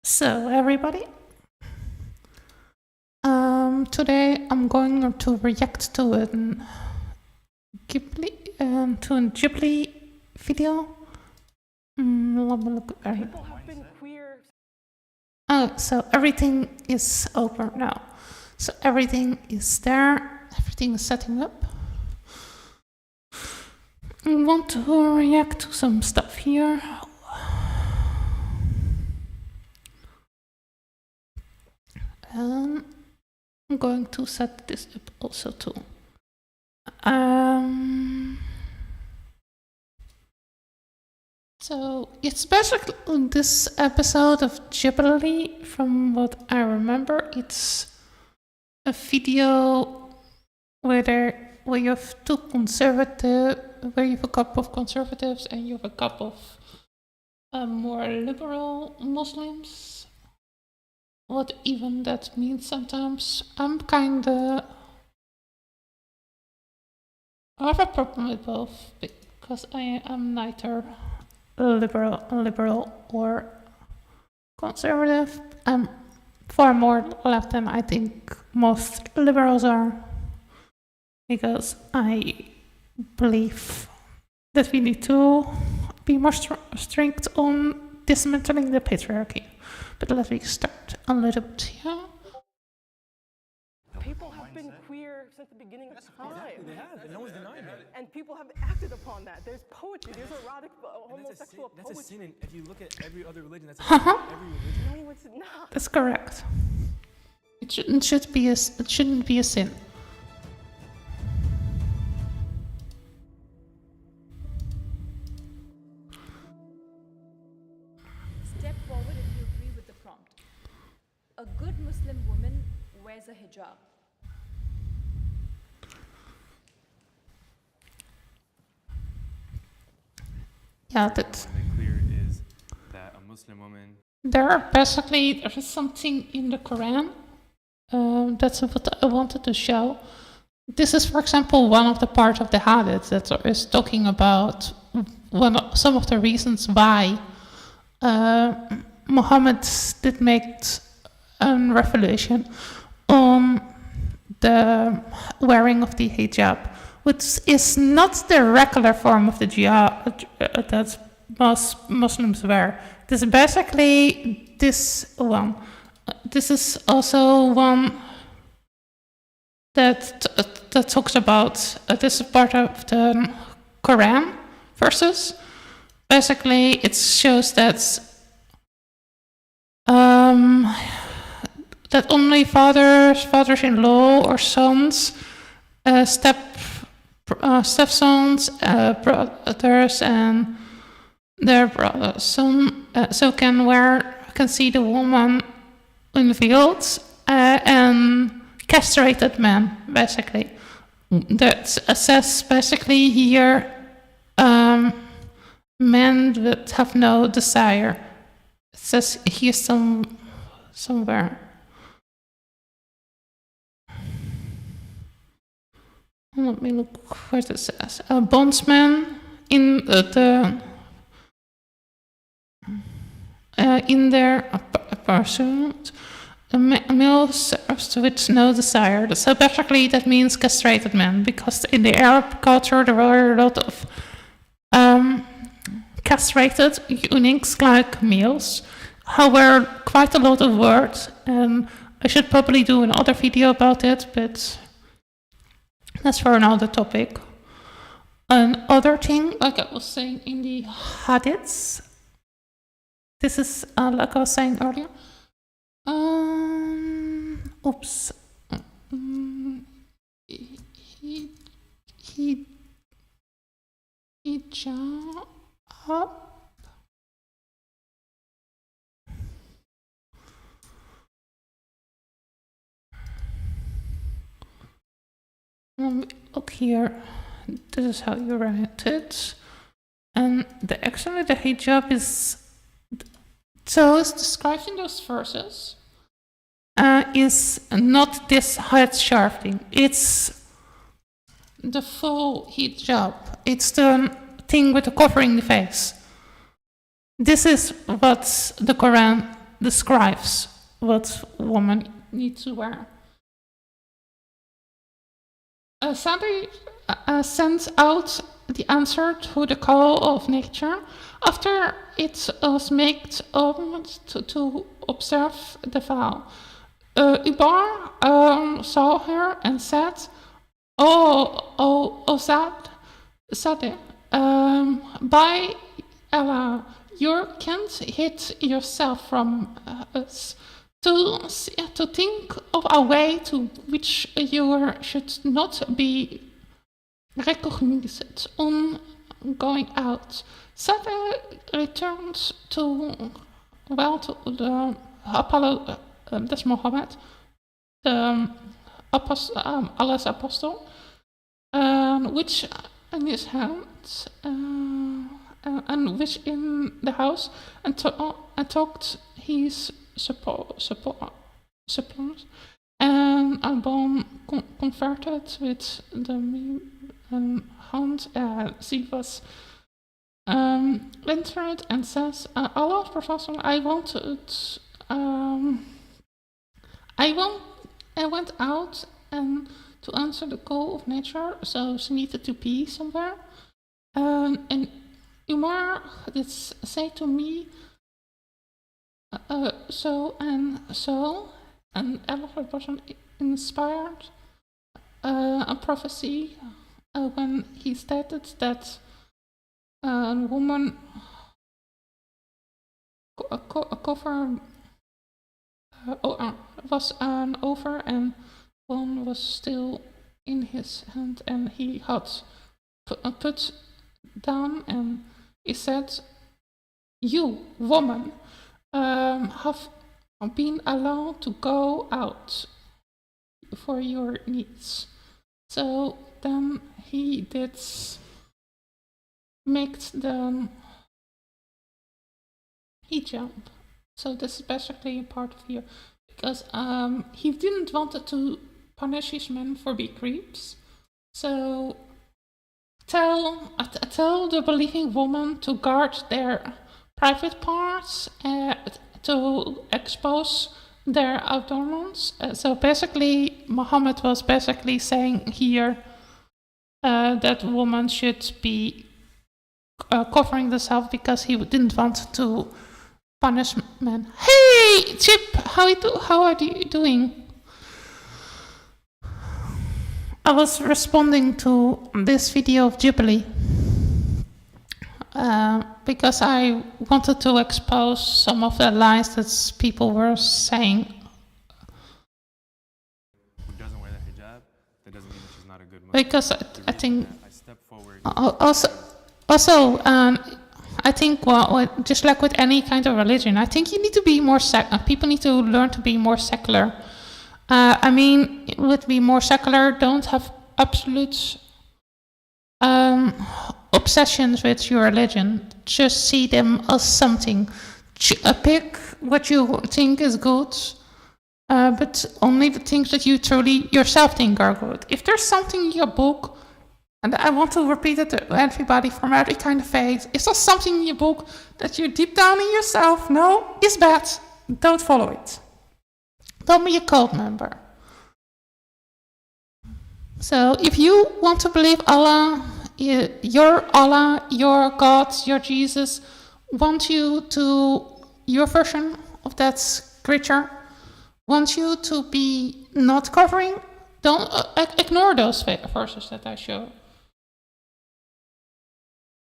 So everybody, today I'm going to react to a Jubilee video. Let me look. People have been queer. Oh, so everything is open now. So everything is there. Everything is setting up. I want to react to some stuff here. I'm going to set this up also too. So it's basically this episode of Jubilee, from what I remember. It's a video where you have where you have a couple of conservatives and you have a couple of more liberal Muslims. What even that means sometimes. I have a problem with both because I am neither liberal or conservative. I'm far more left than I think most liberals are, because I believe that we need to be more strict on dismantling the patriarchy. But let me start a little bit here. People have been queer since the beginning of time. They have, and no one's denying that. And people have acted upon that. There's poetry, there's erotic, homosexual poetry. That's a sin. If you look at every other religion, that's a sin. Every religion. No, it's not. That's correct. It shouldn't be a sin. Step forward if you agree with the prompt. A good Muslim woman wears a hijab. Yeah, that's Clear is that a Muslim woman. there is something in the Quran. That's what I wanted to show. This is, for example, one of the parts of the Hadith that is talking about some of the reasons why Muhammad did make a revelation on the wearing of the hijab, which is not the regular form of the jihad that most Muslims wear. This is basically this one. This is also one that talks about, this is part of the Quran verses. Basically, it shows that that only fathers-in-law or sons, stepsons, brothers, and their brother's son, so can see the woman unveiled, and castrated men, basically. That says basically here, men that have no desire. It says here somewhere. Let me look what it says. A bondsman in their pursuit, a male serves with no desire. So basically that means castrated men, because in the Arab culture there were a lot of castrated eunuchs like males. However, quite a lot of words, and I should probably do another video about it, but that's for another topic. Another thing, like I was saying in the hadiths, this is like I was saying earlier. Oops. Hijab. Look here. This is how you write it. And actually the hijab is, so it's described in those verses, is not this head scarf thing. It's the full hijab. It's the thing with the covering the face. This is what the Quran describes what women need to wear. Sadi sends out the answer to the call of nature after it was made to observe the vow. Ubar saw her and said, "Oh, Sadi, by Allah, you can't hid yourself from us. To think of a way to which you should not be recognized on going out." Sadi returned to the Apollo, that's Muhammad, Allah's apostle, which in his hand, and which in the house, and talked his support, and Albon converted with the hand. She was entered and says, "Allah, Professor, I went out and to answer the call of nature, so she needed to be somewhere. And Umar did say to me, and Allah person inspired a prophecy when he stated that a woman cover was over and one was still in his hand, and he had put down, and he said, 'You, woman, have been allowed to go out for your needs.' So then he did make the hijab. So this is basically a part of here, because he didn't want to punish his men for being creeps. So tell the believing woman to guard their private parts, to expose their adornments. So basically, Muhammad was basically saying here that woman should be covering themselves because he didn't want to punish men. Hey, Chip, how are you doing? I was responding to this video of Jubilee because I wanted to expose some of the lies that people were saying. Who doesn't wear the hijab, that doesn't mean that she's not a good Muslim. Because I think I step forward. Also, I think, well, just like with any kind of religion, I think you need to be more people need to learn to be more secular. I mean, with be more secular, don't have absolute obsessions with your religion. Just see them as something. Pick what you think is good, but only the things that you truly yourself think are good. If there's something in your book, and I want to repeat it to everybody from every kind of faith, if there's something in your book that you deep down in yourself know is bad, don't follow it. Don't be a cult member. So if you want to believe Allah, your God, your Jesus, want you to, your version of that scripture, want you to be not covering, don't ignore those verses that I show.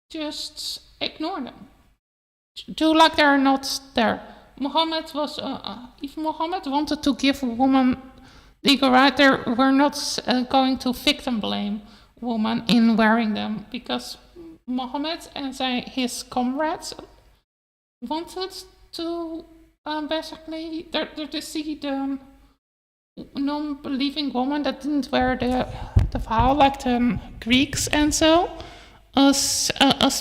Just ignore them. Do like they're not there. Muhammad was, if Muhammad wanted to give a woman legal right, we're not going to victim blame women in wearing them, because Muhammad and his comrades wanted to basically to see the non-believing woman that didn't wear the vow, like the Greeks and so, as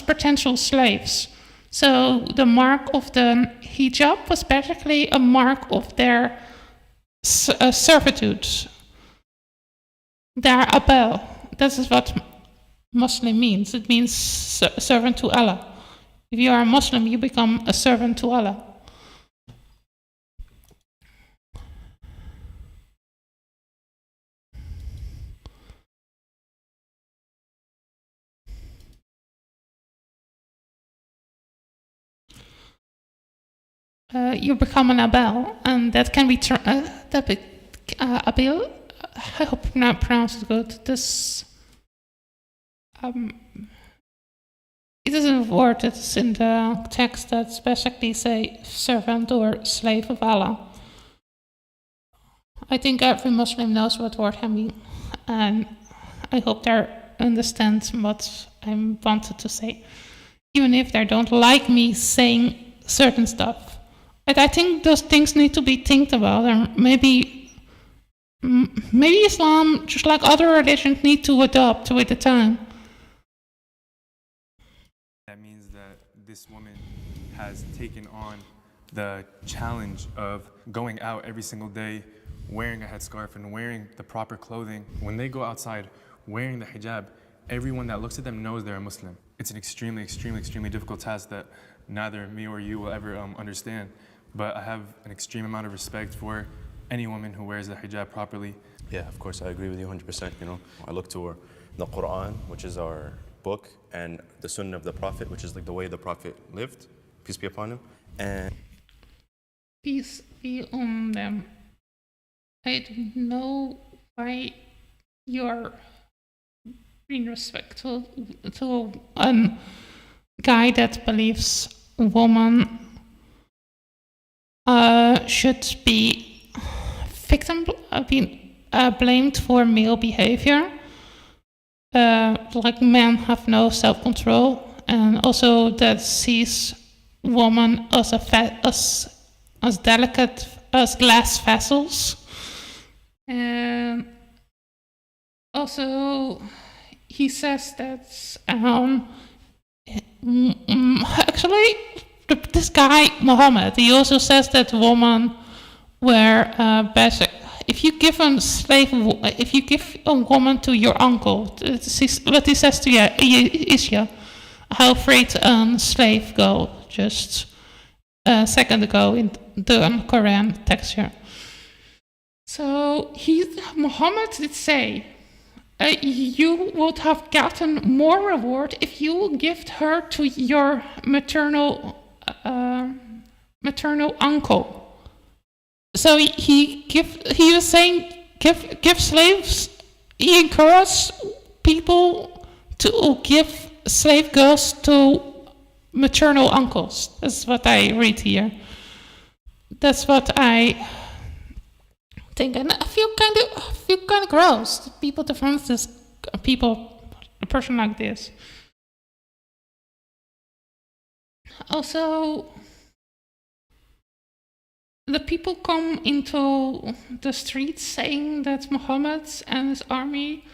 potential slaves. So the mark of the hijab was basically a mark of their servitude, their abel. This is what Muslim means. It means servant to Allah. If you are a Muslim, you become a servant to Allah. you become an abel, and that can be abel. I hope I pronounced it good. This it is a word that's in the text that's basically say servant or slave of Allah. I think every Muslim knows what word I mean, and I hope they understand what I wanted to say, even if they don't like me saying certain stuff. But I think those things need to be think about, and maybe Islam, just like other religions, need to adopt with the time. That means that this woman has taken on the challenge of going out every single day, wearing a headscarf and wearing the proper clothing. When they go outside wearing the hijab, everyone that looks at them knows they're a Muslim. It's an extremely, extremely, extremely difficult task that neither me or you will ever understand. But I have an extreme amount of respect for any woman who wears the hijab properly. Yeah, of course, I agree with you 100%. You know, I look to the Quran, which is our book, and the Sunnah of the Prophet, which is like the way the Prophet lived, peace be upon him. And Peace be on them. I don't know why you're being respectful to a guy that believes a woman should be blamed for male behavior. Like men have no self-control, and also that sees women as as delicate as glass vessels. And also, he says that actually, this guy Muhammad, he also says that women were basic. If you give if you give a woman to your uncle, what he says to you is how freed a slave go just a second ago in the Quran text here. So Muhammad did say, you would have gotten more reward if you gift her to your maternal uncle. So he was saying, give slaves. He encouraged people to give slave girls to maternal uncles. That's what I read here. That's what I think, and I feel kind of gross that people defend a person like this. Also, the people come into the streets saying that Muhammad and his army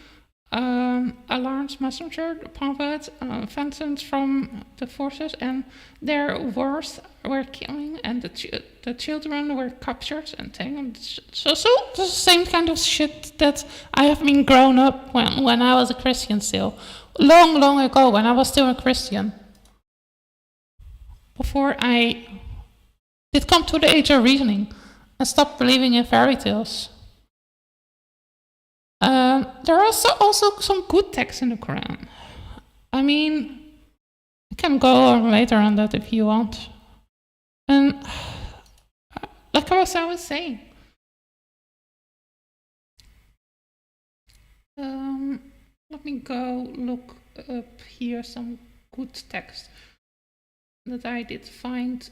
alarms messenger, the prophet, vengeance from the forces, and their wars were killing, and the children were captured and taken. So the same kind of shit that I have been grown up when I was a Christian still. Long ago, when I was still a Christian. Before I did come to the age of reasoning and stopped believing in fairy tales. There are also some good texts in the Quran. I mean, I can go on later on that if you want. And like I was saying, let me go look up here some good text that I did find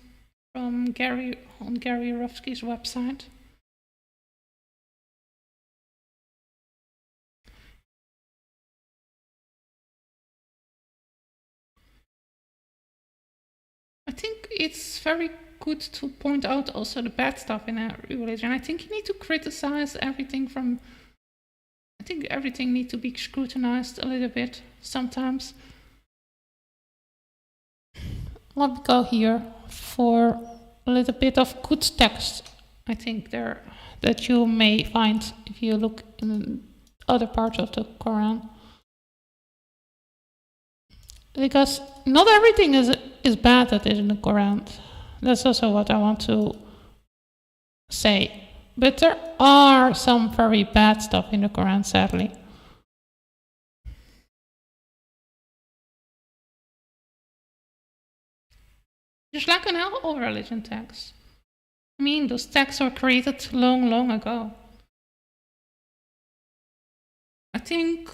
from Gary Rofsky's website. I think it's very good to point out also the bad stuff in a religion. I think you need to criticize everything I think everything needs to be scrutinized a little bit sometimes. Let me go here for a little bit of good text, I think there, that you may find if you look in other parts of the Quran. Because not everything is bad that is in the Quran. That's also what I want to say. But there are some very bad stuff in the Quran, sadly. Just like in all religion texts. I mean, those texts were created long, long ago. I think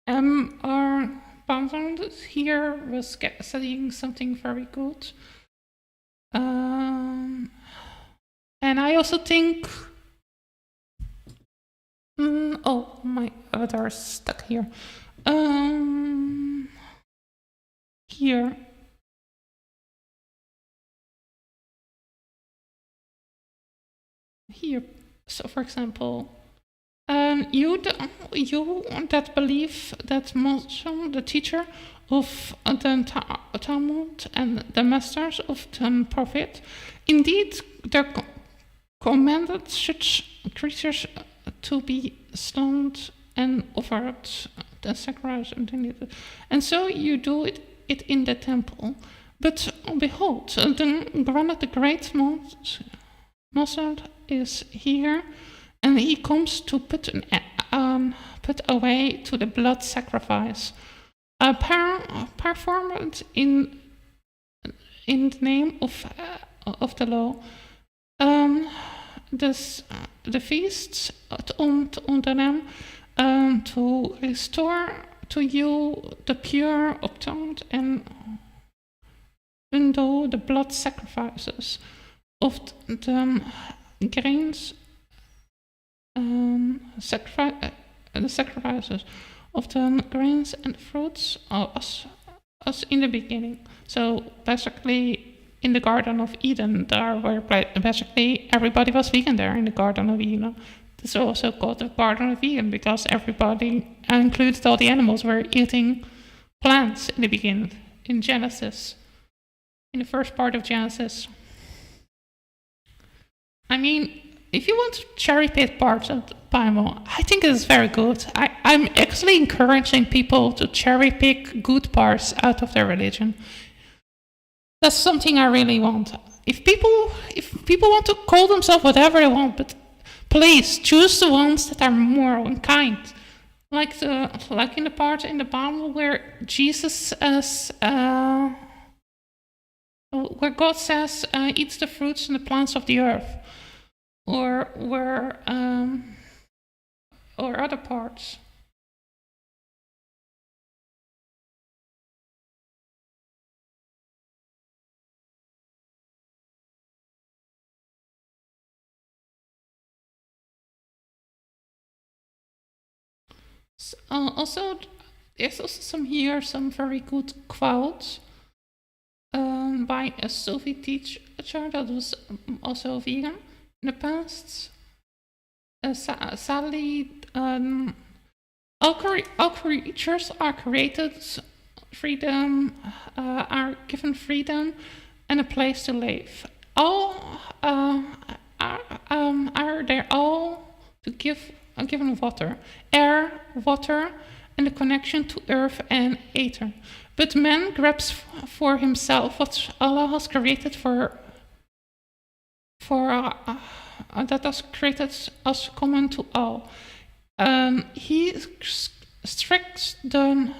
our Bambound here was studying something very good. And I also think... oh, my avatar is stuck here. Here. Here. So, for example... you that believe that Muslim, the teacher of the Talmud and the masters of the Prophet, indeed they're commanded such creatures to be slaughtered and offered the sacrifice, and so you do it in the temple. But behold, the great Mossad is here. And he comes to put away to the blood sacrifice, performed in the name of the law. The feasts under them to restore to you the pure obtained and though the blood sacrifices of the grains. The sacrifices of the grains and fruits as in the beginning. So basically, in the Garden of Eden, there were basically everybody was vegan there in the Garden of Eden. This is also called the Garden of Eden because everybody, included all the animals, were eating plants in the beginning, in Genesis, in the first part of Genesis. I mean, if you want to cherry pick parts of the Bible, I think it is very good. I'm actually encouraging people to cherry pick good parts out of their religion. That's something I really want. If people want to call themselves whatever they want, but please choose the ones that are moral and kind. Like in the part in the Bible where Jesus says, where God says, eats the fruits and the plants of the earth. Or other parts. So, also, there's also some very good quotes by a Sufi teacher that was also vegan. In the past, sadly, all creatures are created freedom, are given freedom and a place to live. All are there all to given water, air, water, and the connection to earth and ether. But man grabs for himself what Allah has created that was created as common to all. He stricts the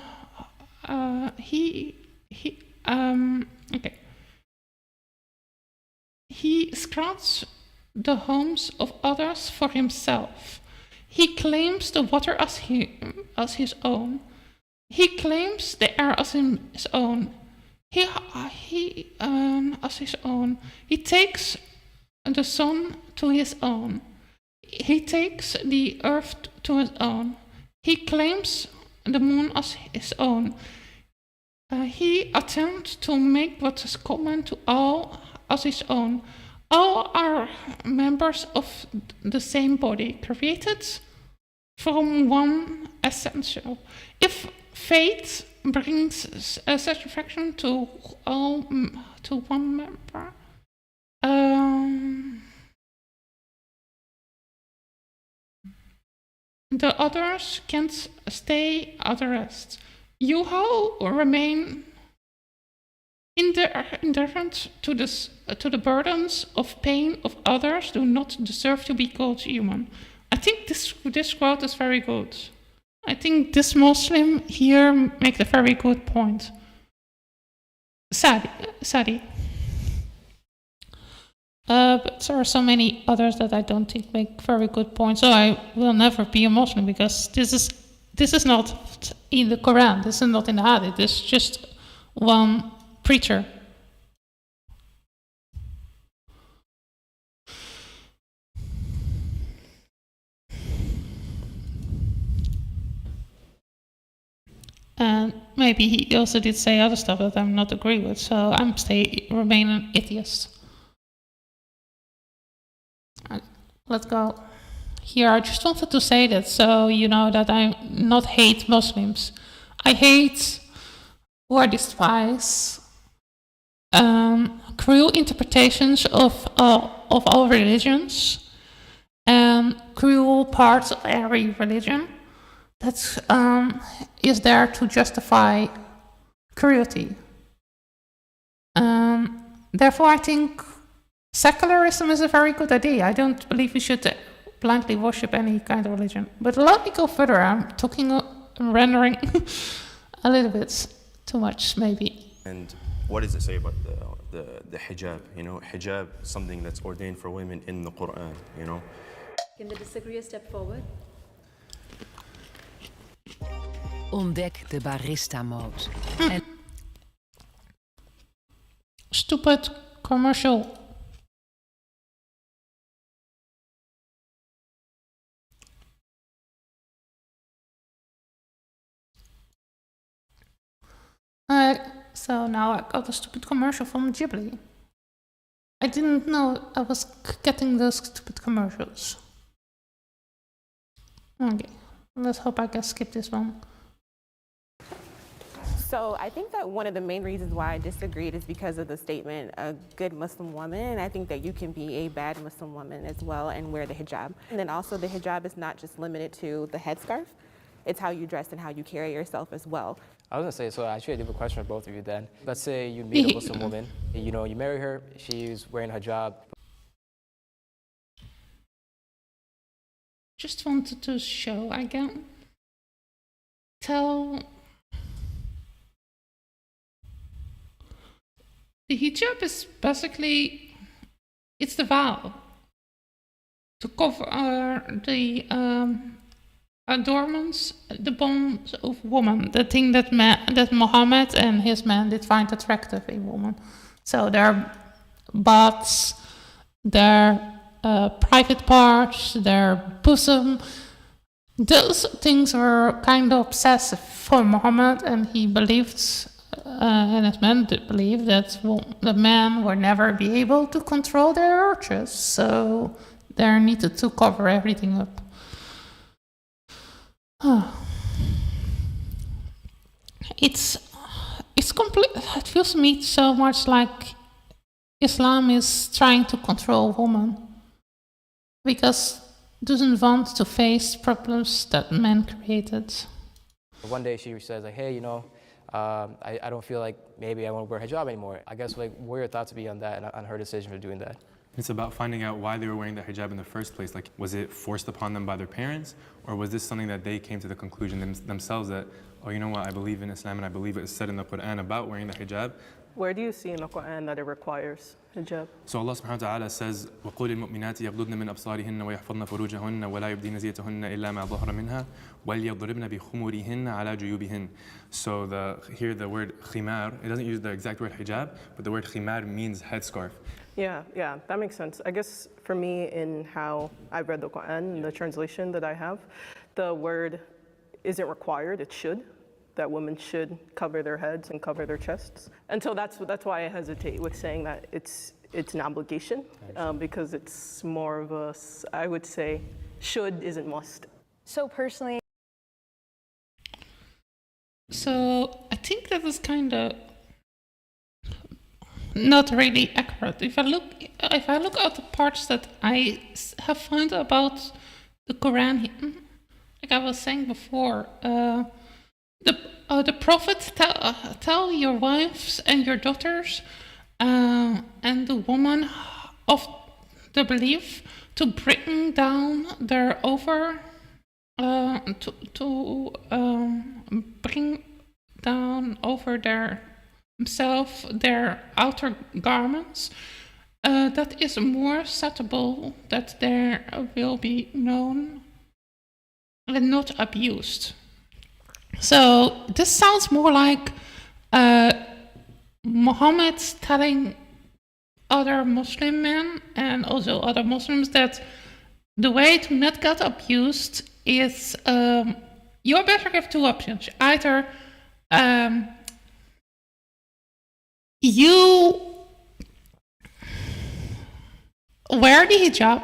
He scratches the homes of others for himself. He claims the water as his own. He claims the air as his own. As his own. He takes the sun to his own. He takes the earth to his own. He claims the moon as his own. He attempts to make what is common to all as his own. All are members of the same body, created from one essential. If fate brings a satisfaction to all, to one member, the others can't stay at the rest. You all remain indifferent to the burdens of pain of others, do not deserve to be called human. I think this quote is very good. I think this Muslim here makes a very good point. Sadi. But there are so many others that I don't think make very good points. So I will never be a Muslim because this is not in the Quran. This is not in the Hadith. This is just one preacher. And maybe he also did say other stuff that I'm not agree with. So remain an atheist. Let's go. Here, I just wanted to say that so you know that I not hate Muslims. I hate or despise cruel interpretations of all religions and cruel parts of every religion that is there to justify cruelty. Therefore, I think secularism is a very good idea. I don't believe we should blindly worship any kind of religion. But let me go further. I'm rendering a little bit too much, maybe. And what does it say about the hijab? You know, hijab, something that's ordained for women in the Quran, you know. Can the disagreeer step forward? Ontdek de barista-mode. Stupid commercial. So now I got a stupid commercial from Jubilee. I didn't know I was getting those stupid commercials. Okay, let's hope I can skip this one. So I think that one of the main reasons why I disagreed is because of the statement, a good Muslim woman. And I think that you can be a bad Muslim woman as well and wear the hijab. And then also the hijab is not just limited to the headscarf. It's how you dress and how you carry yourself as well. I was gonna say, so actually I have a question for both of you then. Let's say you meet a Muslim woman, you know, you marry her, she's wearing hijab. Just wanted to show, I can tell the hijab is basically, it's the vow to cover the adornments, the bones of woman, the thing that Muhammad and his men did find attractive in woman. So their butts, their private parts, their bosom, those things were kind of obsessive for Muhammad, and he believed, and his men did believe that the men would never be able to control their urges, so they needed to cover everything up. It's complete. It feels to me so much like Islam is trying to control women because it doesn't want to face problems that men created. One day she says like, hey, you know, I don't feel like maybe I want to wear hijab anymore. I guess like, what are your thoughts be on that and on her decision for doing that? It's about finding out why they were wearing the hijab in the first place. Like, was it forced upon them by their parents? Or was this something that they came to the conclusion themselves that, oh, you know what, I believe in Islam and I believe it is said in the Quran about wearing the hijab. Where do you see in the Quran that it requires hijab? So Allah subhanahu wa ta'ala says, وَقُولِ الْمُؤْمِنَاتِ يَغْضُضْنَ مِنْ أَبْصَارِهِنَّ وَيَحْفَظْنَ فُرُوجَهُنَّ وَلَا يُبْدِينَ زِينَتَهُنَّ إِلَّا مَا ظَهَرَ مِنْهَا وَلْيَضْرِبْنَ بِخُمُرِهِنَّ عَلَى جُيُوبِهِنَّ. So here the word khimar, it doesn't use the exact word hijab, but the word khimar means headscarf. Yeah, that makes sense. I guess for me, in how I've read the Quran, the translation that I have, the word isn't required, it should. That women should cover their heads and cover their chests. And so that's why I hesitate with saying that it's an obligation, because it's more of a, I would say, should isn't must. So personally, So I think that is kind of not really accurate. If I look at the parts that I have found about the Quran, like I was saying before, the Prophet tell your wives and your daughters and the woman of the belief to bring down their bring down over themselves their outer garments that is more acceptable, that there will be known and not abused. So this sounds more like Muhammad telling other Muslim men and also other Muslims that the way to not get abused is you better have two options. Either you wear the hijab,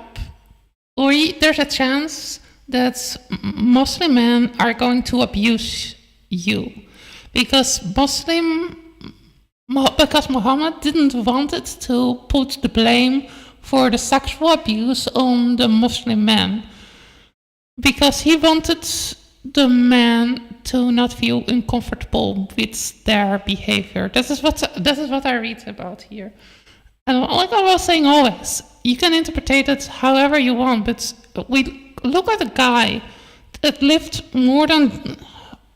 or there's a chance that Muslim men are going to abuse you. Because Muhammad didn't want it to put the blame for the sexual abuse on the Muslim men. Because he wanted the men to not feel uncomfortable with their behavior. This is what I read about here. And like I was saying always, you can interpret it however you want, but we look at a guy that lived more than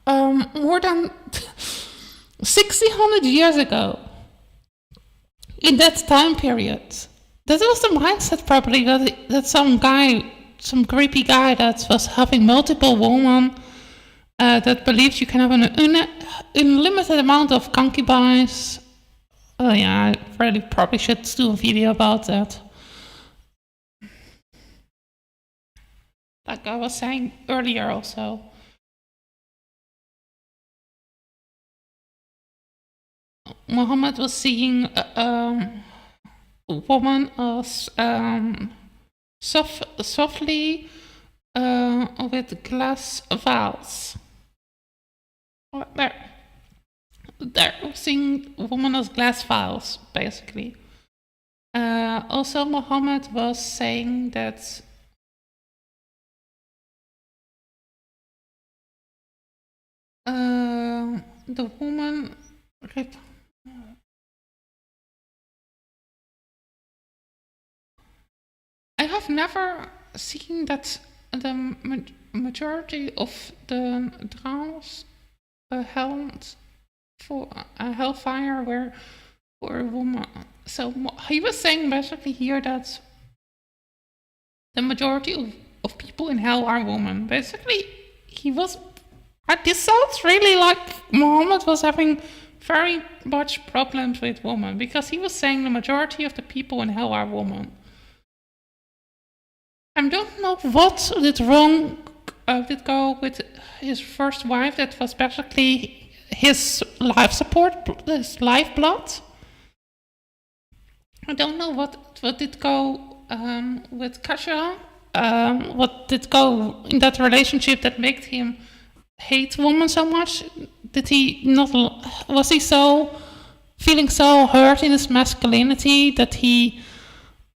1600 years ago. In that time period, that was the mindset probably that some creepy guy that was having multiple women, that believes you can have an unlimited amount of concubines. Oh yeah, I really probably should do a video about that. Like I was saying earlier also. Muhammad was seeing a woman as softly with glass vials. There, seeing a woman as glass vials, basically. Also, Muhammad was saying that the woman. I have never seen that the majority of the drones held for hellfire were for a woman. So he was saying basically here that the majority of people in hell are women. Basically, he was. This sounds really like Muhammad was having very much problems with women, because he was saying the majority of the people in hell are women. I don't know what did go with his first wife. That was basically his life support, his lifeblood. I don't know what did go with Kasha. What did go in that relationship that made him hate women so much? Did he not? Was he so feeling so hurt in his masculinity that he,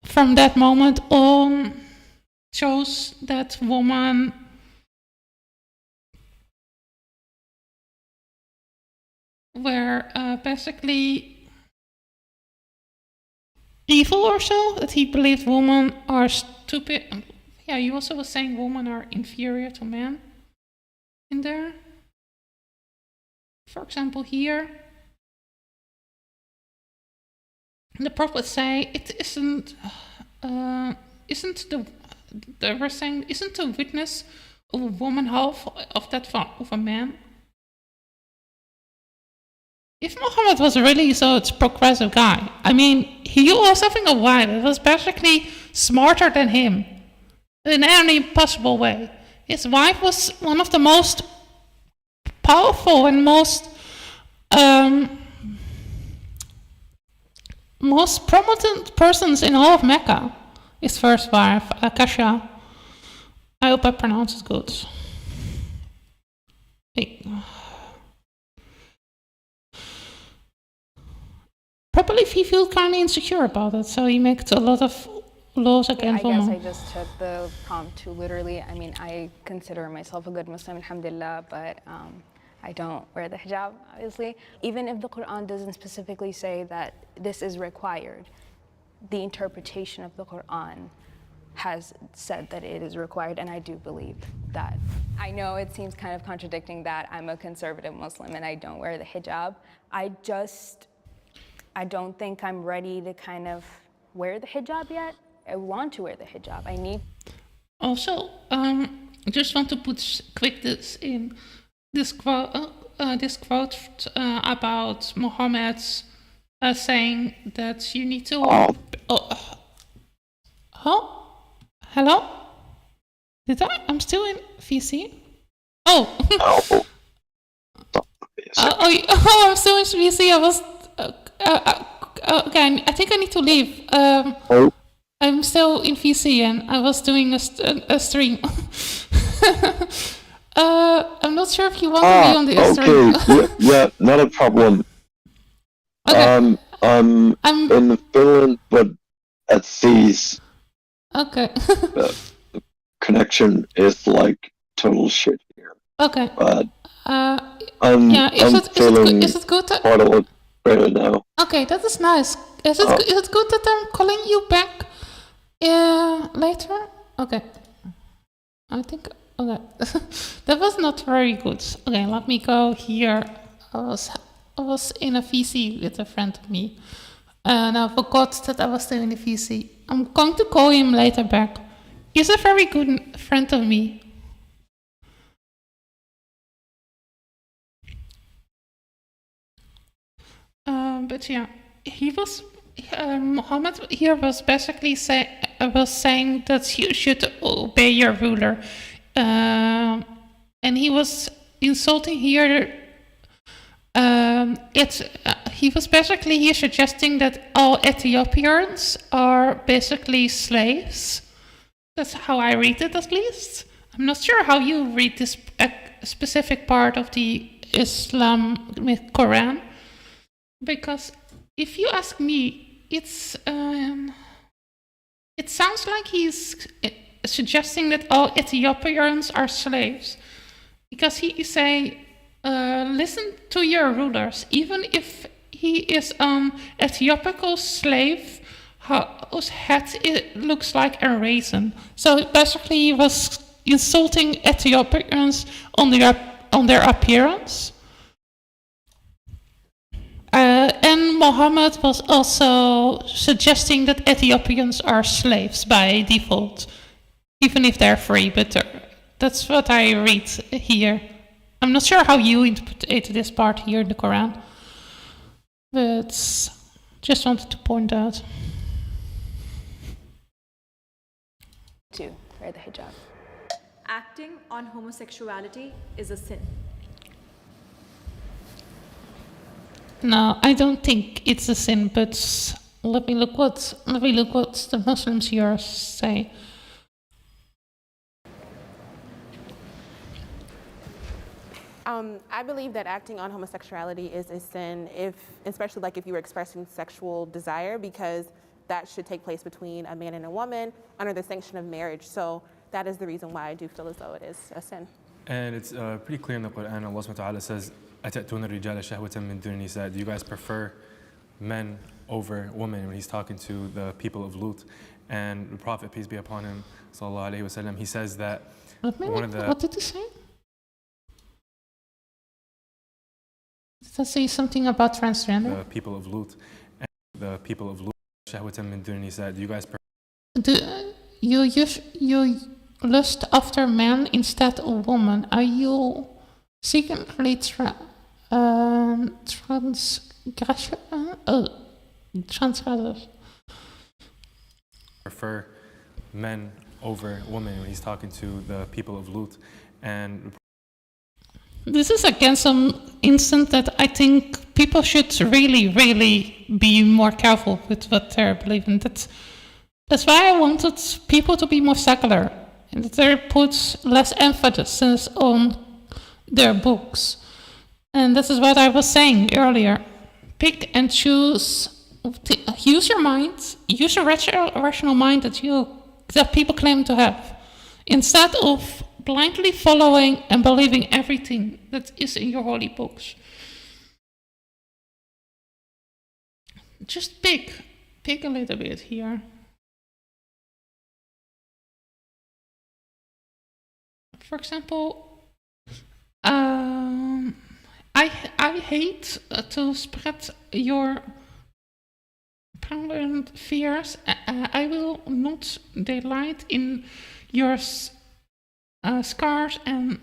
from that moment on, chose that woman were basically evil or so? That he believed women are stupid? Yeah, you also was saying women are inferior to men in there. For example, here, the Prophet say it isn't the witness of a woman half of that of a man. If Muhammad was really such a progressive guy, I mean, he was having a wife that was basically smarter than him in any possible way. His wife was one of the most powerful and most prominent persons in all of Mecca. His first wife, Akasha. I hope I pronounce it good. Probably he feels kind of insecure about it, so he makes a lot of laws against women. I guess I just took the prompt too literally. I mean, I consider myself a good Muslim, alhamdulillah, but I don't wear the hijab, obviously. Even if the Quran doesn't specifically say that this is required, the interpretation of the Quran has said that it is required, and I do believe that. I know it seems kind of contradicting that I'm a conservative Muslim and I don't wear the hijab. I don't think I'm ready to kind of wear the hijab yet. I want to wear the hijab. I need. Also, just want to put quick this in this quote about Muhammad saying that you need to. Hello? I'm still in VC. Oh. I'm still in VC. I was. Okay, I think I need to leave. I'm still in VC and I was doing a stream. I'm not sure if you want to be on the stream. Okay, yeah, not a problem. Okay. I'm in Finland, but at seas. Okay. The connection is like total shit here. Okay. But is it good that... part of it right now. Okay, that is nice. Is it good that I'm calling you back later? Okay. I think... Okay. That was not very good. Okay, let me go here. I was in a VC with a friend of me. And I forgot that I was still in the VC. I'm going to call him later back. He's a very good friend of me. But yeah, he was Muhammad here was basically saying that you should obey your ruler, and he was insulting here. He was basically here suggesting that all Ethiopians are basically slaves. That's how I read it, at least. I'm not sure how you read this specific part of the Islamic Quran. Because if you ask me, it sounds like he's suggesting that all Ethiopians are slaves. Because he is saying, listen to your rulers, even if he is an Ethiopical slave whose head looks like a raisin. So basically he was insulting Ethiopians on their appearance. And Muhammad was also suggesting that Ethiopians are slaves by default, even if they're free, but that's what I read here. I'm not sure how you interpret this part here in the Quran, but just wanted to point out. To wear the hijab. Acting on homosexuality is a sin. No, I don't think it's a sin, but let me look what the Muslims here say. I believe that acting on homosexuality is a sin, especially like if you were expressing sexual desire, because that should take place between a man and a woman under the sanction of marriage. So that is the reason why I do feel as though it is a sin. And it's pretty clear in the Quran. Allah subhanahu wa ta'ala says, أَتَأْتُونَ الرِّجَالَ شَهْوَةً مِّن دُونِ النِّسَاءِ. Do you guys prefer men over women? When he's talking to the people of Lut. And the Prophet, peace be upon him, sallallahu alayhi wa sallam, he says that What did he say? Did I say something about transgender? The people of Lut. And the people of Lut. شَهْوَةً مِّن دُونِ النِّسَاءِ. Do you guys prefer? Do you lust after men instead of women? Are you secretly transgressors? Prefer men over women when he's talking to the people of Lut. And this is again some instance that I think people should really, really be more careful with what they're believing. That's why I wanted people to be more secular and that they put less emphasis on their books. And this is what I was saying earlier. Pick and choose. Use your mind. Use a rational mind that people claim to have, instead of blindly following and believing everything that is in your holy books. Just pick a little bit here. For example, I hate to spread your current fears. I will not delight in your scars and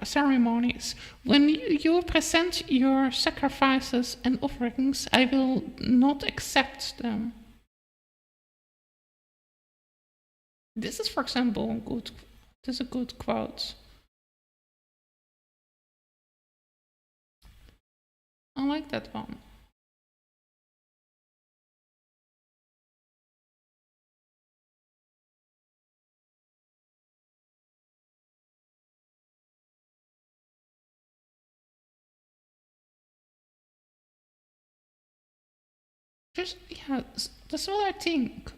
ceremonies. When you present your sacrifices and offerings, I will not accept them. This is, for example, this is a good quote. I like that one. That's what I think.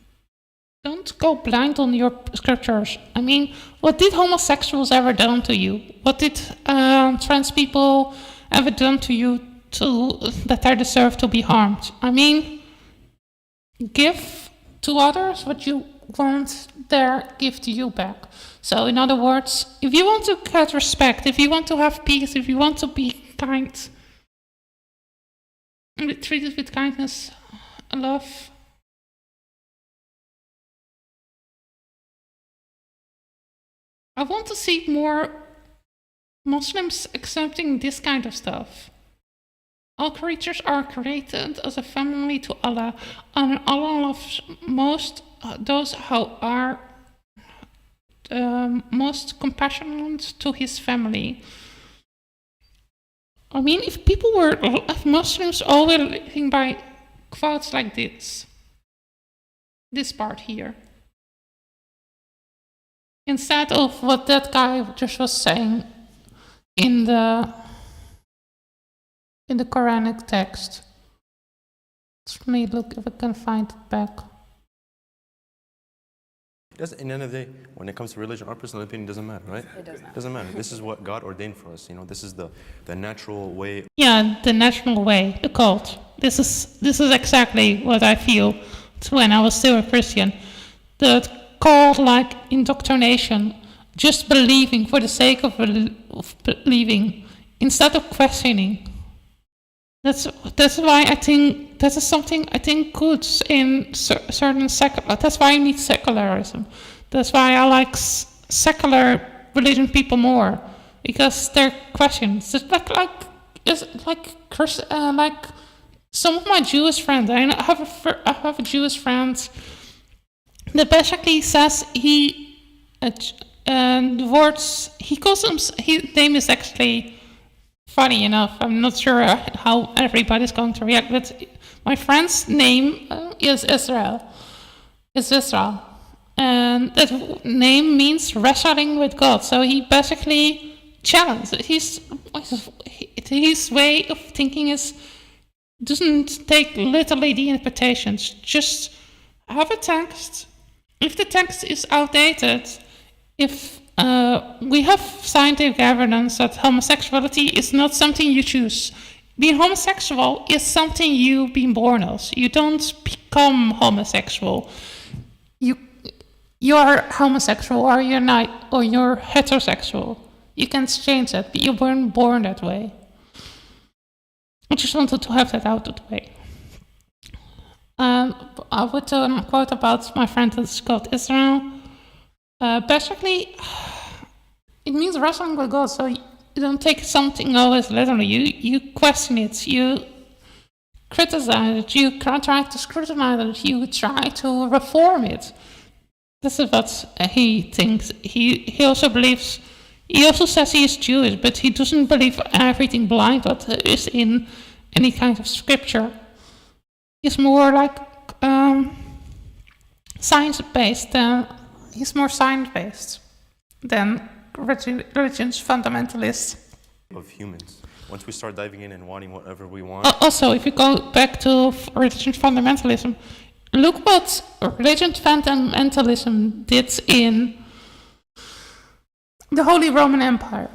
Don't go blind on your scriptures. I mean, what did homosexuals ever done to you? What did trans people ever done to you that they deserve to be harmed? I mean, give to others what you want their give to you back. So in other words, if you want to get respect, if you want to have peace, if you want to be kind, and be treated with kindness, love, I want to see more Muslims accepting this kind of stuff. All creatures are created as a family to Allah, and Allah loves most those who are most compassionate to His family. I mean, if Muslims all were living by quotes like this part here, instead of what that guy just was saying in the Quranic text. Let me look if I can find it back. In the end of the day, when it comes to religion, our personal opinion doesn't matter, right? It does not. Doesn't matter. This is what God ordained for us. This is the natural way. Yeah, the natural way, the cult. This is exactly what I feel when I was still a Christian. The cult, like indoctrination, just believing for the sake of believing, instead of questioning. That's why I think that is something I think good in certain secular. That's why I need secularism. That's why I like secular religion people more, because they're questions. It's like some of my Jewish friends. I have a Jewish friend that basically says the words he calls him. His name is actually. Funny enough, I'm not sure how everybody's going to react, but my friend's name is Israel. It's Israel. And that name means wrestling with God. So he basically challenged. His way of thinking doesn't take literally the interpretations. Just have a text. If the text is outdated, if we have scientific evidence that homosexuality is not something you choose. Being homosexual is something you've been born as. You don't become homosexual. You are homosexual, or you're not, or you're heterosexual. You can change that, but you weren't born that way. I just wanted to have that out of the way. I would quote about my friend that's called Israel. Basically, it means wrestling with God, so you don't take something always literally. You question it, you criticize it, you try to scrutinize it, you try to reform it. This is what he thinks. He also believes, he also says he is Jewish, but he doesn't believe everything blind what is in any kind of scripture. He's more like science-based than he's more science-based than religion's fundamentalists. Of humans. Once we start diving in and wanting whatever we want. Also, if you go back to religion's fundamentalism, look what religion's fundamentalism did in the Holy Roman Empire,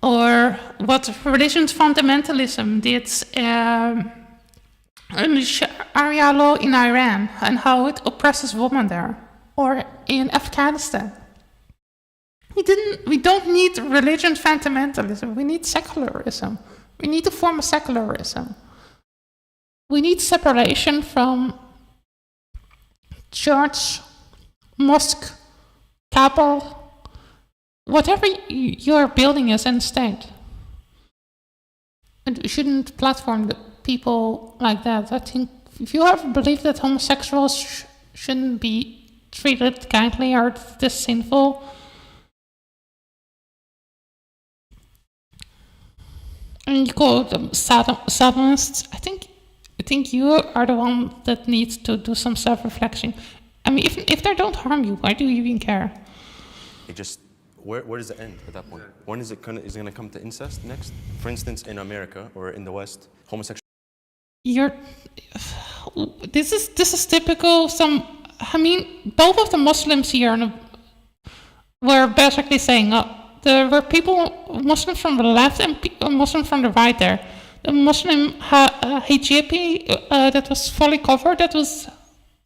or what religion's fundamentalism did in the Sharia law in Iran and how it oppresses women there, or in Afghanistan. We don't need religion fundamentalism, we need secularism. We need a form of secularism. We need separation from church, mosque, chapel, whatever your building is in state. And we shouldn't platform the people like that. I think if you ever believe that homosexuals shouldn't be treated kindly or this sinful, and you call them sodomists, I think you are the one that needs to do some self-reflection. I mean, if they don't harm you, why do you even care? It just, where does it end at that point? When is it going to come to incest next? For instance, in America or in the West, homosexuality. This is typical. Both of the Muslims here were basically saying, there were Muslims from the left and Muslims from the right there. The Muslim hijab that was fully covered, that was,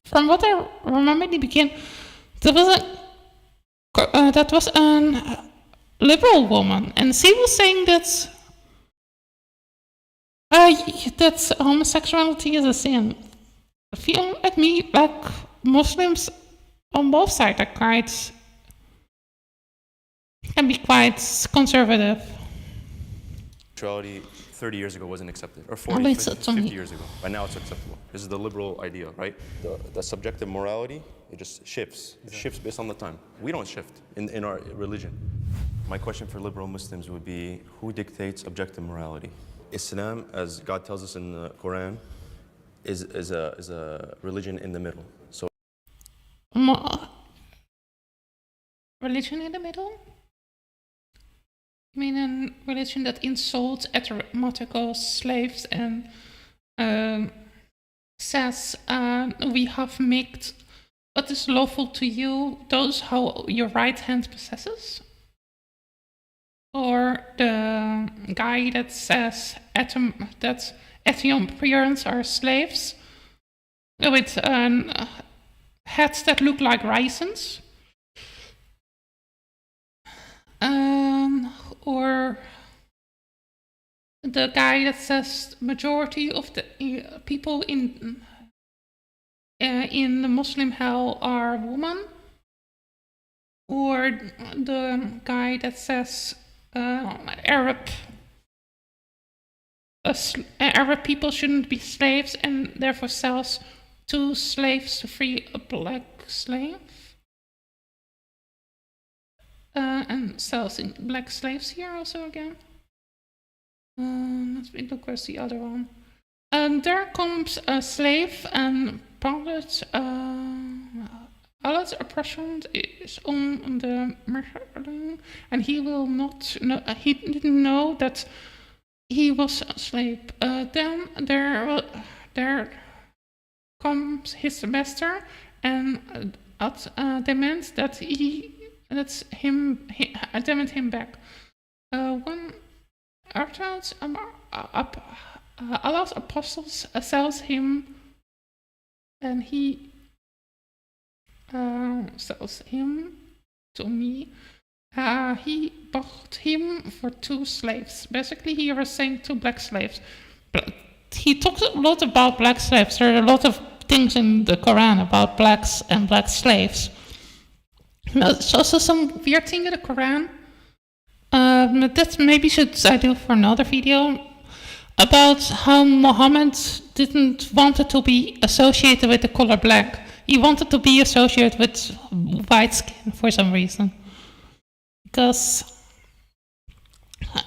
from what I remember in the beginning, that was a liberal woman, and she was saying that homosexuality is a sin. I feel like Muslims on both sides can be quite conservative. Sexuality 30 years ago wasn't accepted, or 40, 50 years ago, but now it's acceptable. This is the liberal idea, right? The subjective morality, it just shifts. It shifts based on the time. We don't shift in our religion. My question for liberal Muslims would be, who dictates objective morality? Islam, as God tells us in the Quran, is a religion in the middle. So, religion in the middle? I mean, a religion that insults heteromorphical slaves and says we have made what is lawful to you, those how your right hand possesses? Or the guy that says that Ethiopians are slaves with heads that look like raisins? Or the guy that says majority of the people in the Muslim hell are women? Or the guy that says Arab people shouldn't be slaves and therefore sells 2 slaves to free a black slave? And sells in black slaves here also again. Let me look, where's the other one? There comes a slave and Allah's oppression is on the Muslim, and he will not know, he didn't know that he was a slave. Then there comes his master and demands that demand him back. When Allah's apostles sells him, and he sells him to me. He bought him for 2 slaves. Basically, he was saying 2 black slaves. But he talks a lot about black slaves. There are a lot of things in the Quran about blacks and black slaves. There's also some weird thing in the Quran that maybe I do for another video, about how Muhammad didn't want to be associated with the color black. He wanted to be associated with white skin for some reason. Because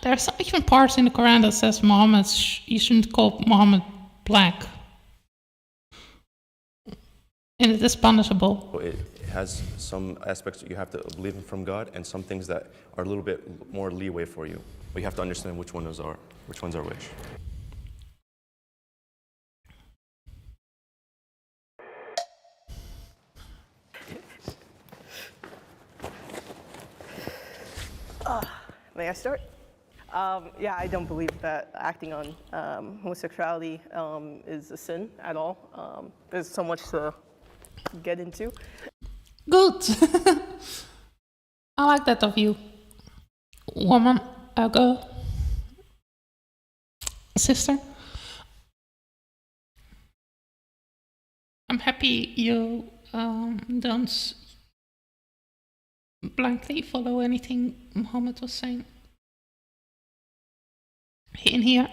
there's even parts in the Quran that says you shouldn't call Muhammad black. And it is punishable. It has some aspects that you have to believe in from God, and some things that are a little bit more leeway for you. But you have to understand which ones are which. May I start? Yeah, I don't believe that acting on homosexuality is a sin at all. There's so much to get into. Good. I like that of you. Woman, a girl. sister. I'm happy you don't blindly follow anything Muhammad was saying in here.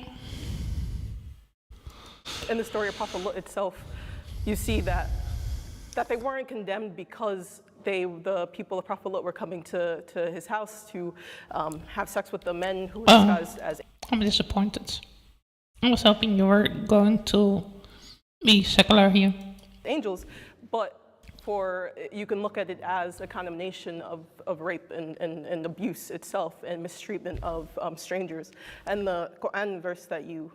In the story of Prophet Lot itself, you see that they weren't condemned because the people of Prophet Lot were coming to his house to have sex with the men who were disguised as. I'm disappointed. I was hoping you were going to be secular here. Angels, but you can look at it as a condemnation of rape and abuse itself and mistreatment of strangers. And the Quran verse that you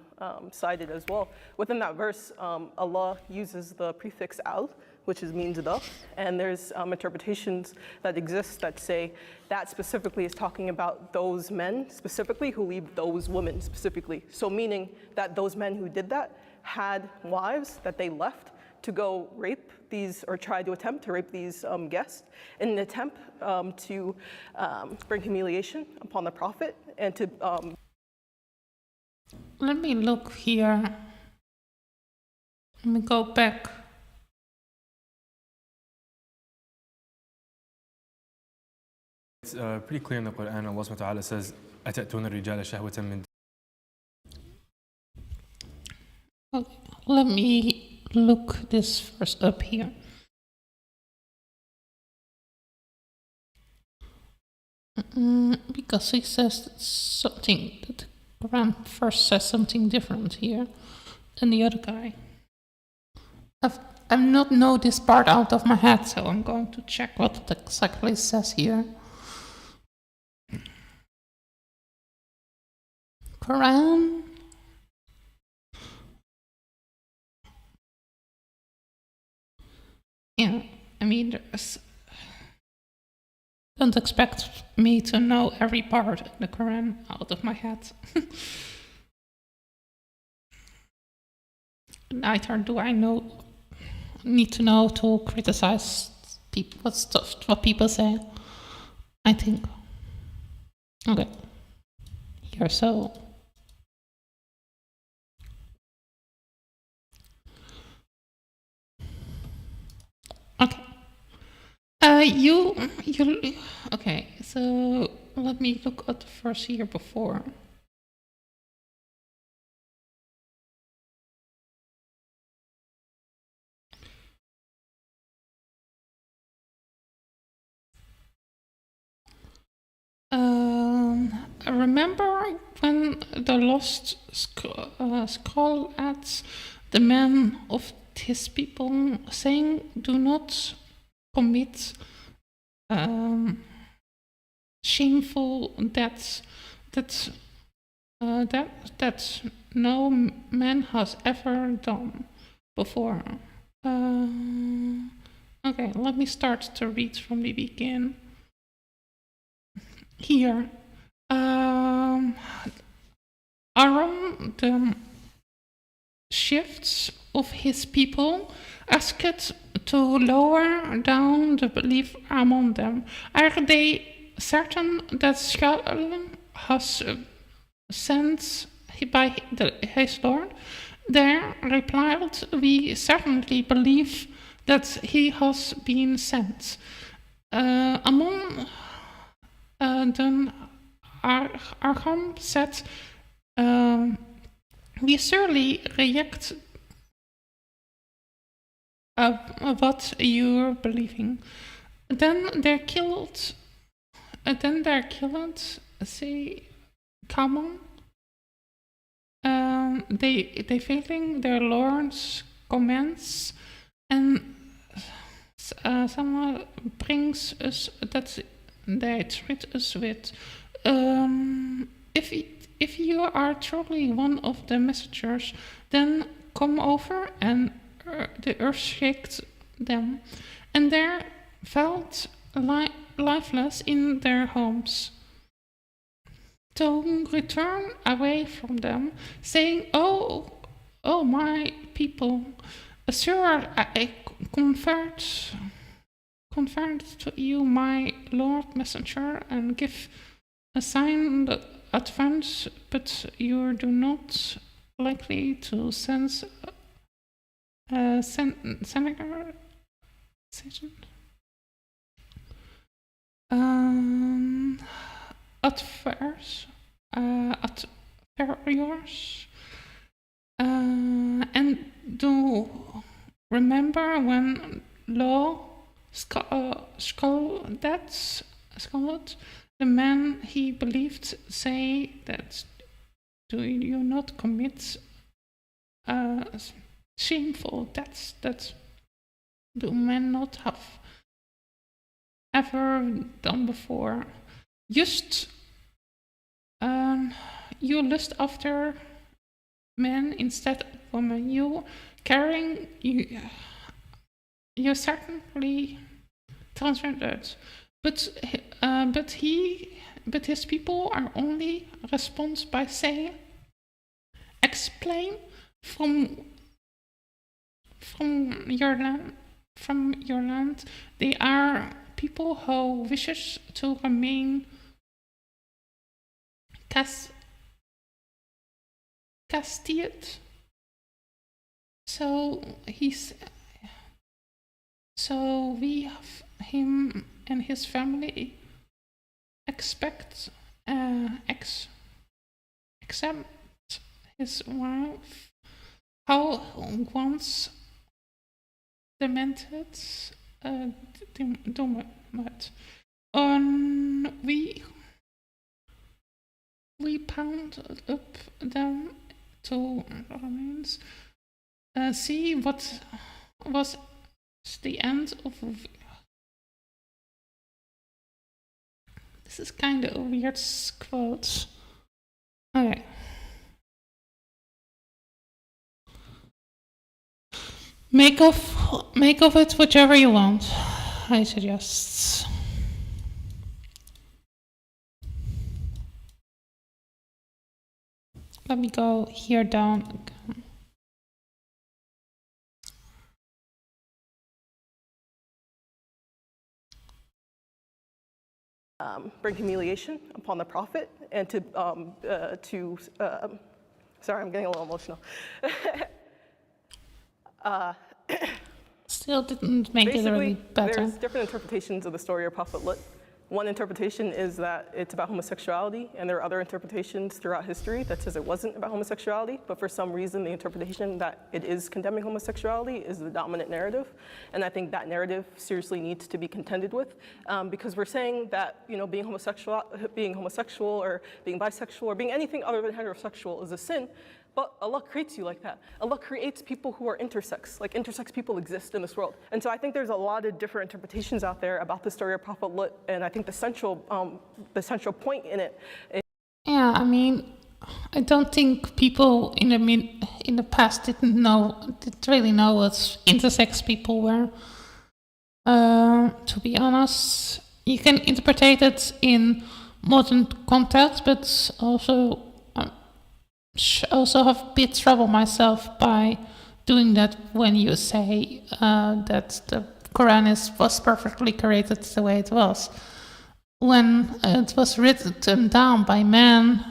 cited as well, within that verse, Allah uses the prefix al, which means the, and there's interpretations that exist that say that specifically is talking about those men specifically who leave those women specifically. So meaning that those men who did that had wives that they left to go rape these, or try to attempt to rape these guests in an attempt to bring humiliation upon the Prophet and to... Let me look here. Let me go back. It's pretty clear in the Quran. Allah subhanahu wa ta'ala says, أَتَأْتُونَ الرِّجَالَ شَهْوَةً مِّن. Okay, let me look this verse up here. Because he says something, that the Quran first says something different here than the other guy. I've not know this part out of my head, so I'm going to check what it exactly says here. Quran. Yeah, I mean, don't expect me to know every part of the Quran out of my head. Neither do I need to know to criticize people, what people say, I think. Okay. Here, so. Okay. Okay, so let me look at the verse here before. Remember when the lost scroll at the men of his people, saying, "Do not commit shameful deeds that no man has ever done before." Okay, let me start to read from the beginning. Here, Aaron, the shifts of his people, asked to lower down the belief among them. Are they certain that Shalom has sent by his Lord? They replied, "We certainly believe that he has been sent." Among then Arham said, "We surely reject what you're believing." Then they're killed. Say, come on. They failing their Lord's commands, and someone brings us that they treat us with. If you are truly one of the messengers, then come over. And the earth shaked them, and they felt lifeless in their homes. To return away from them, saying, "Oh my people, sure, I convert to you my Lord messenger and give a sign that advance, but you do not likely to censor Senegal decision. Adverse, adversaries, and do remember when law scalded the man he believed say that do you not commit shameful deeds that do men not have ever done before. Just you lust after men instead of women. You carrying you're certainly transgendered, but his people are only responded by saying, explain from your land. They are people who wishes to remain castigated. So we have him and his family accept his wife how once demented we pound up them to remains. See what was the end of. This is kind of a weird quote. Okay. Make of it whichever you want, I suggest. Let me go here down again. Bring humiliation upon the Prophet and sorry, I'm getting a little emotional. Still didn't make it really better. There's different interpretations of the story of Prophet Lut. One interpretation is that it's about homosexuality, and there are other interpretations throughout history that says it wasn't about homosexuality, but for some reason the interpretation that it is condemning homosexuality is the dominant narrative. And I think that narrative seriously needs to be contended with, because we're saying that being homosexual or being bisexual or being anything other than heterosexual is a sin. But Allah creates you like that. Allah creates people who are intersex. Like intersex people exist in this world. And so I think there's a lot of different interpretations out there about the story of Prophet Lut. And I think the central point in it is. Yeah, I mean, I don't think people in the past didn't really know what intersex people were. To be honest, you can interpret it in modern context, but also have a bit trouble myself by doing that when you say that the Quran was perfectly created the way it was. When it was written down by men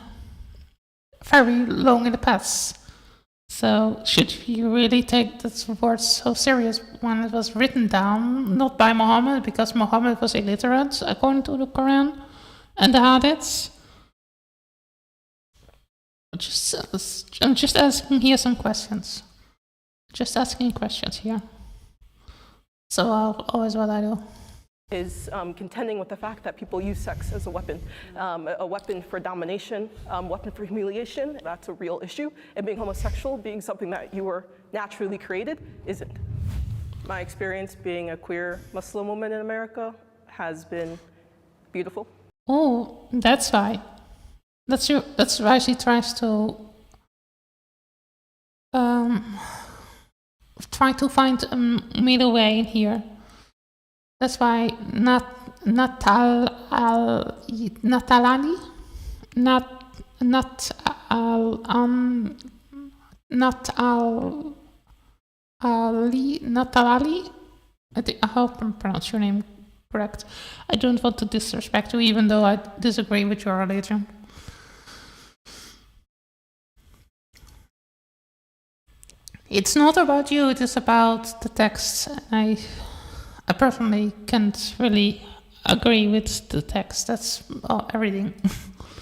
very long in the past. So should you really take this word so serious when it was written down, not by Muhammad, because Muhammad was illiterate according to the Quran and the Hadiths? I'm just asking here some questions. Just asking questions here. So always what I do. Is contending with the fact that people use sex as a weapon for domination, weapon for humiliation. That's a real issue. And being homosexual, being something that you were naturally created, isn't. My experience being a queer Muslim woman in America has been beautiful. Oh, that's why. That's why she tries to find a middle way in here. That's why Natalali I hope I pronounced your name correct. I don't want to disrespect you, even though I disagree with your religion. It's not about you, it is about the text. I personally can't really agree with the text. That's everything.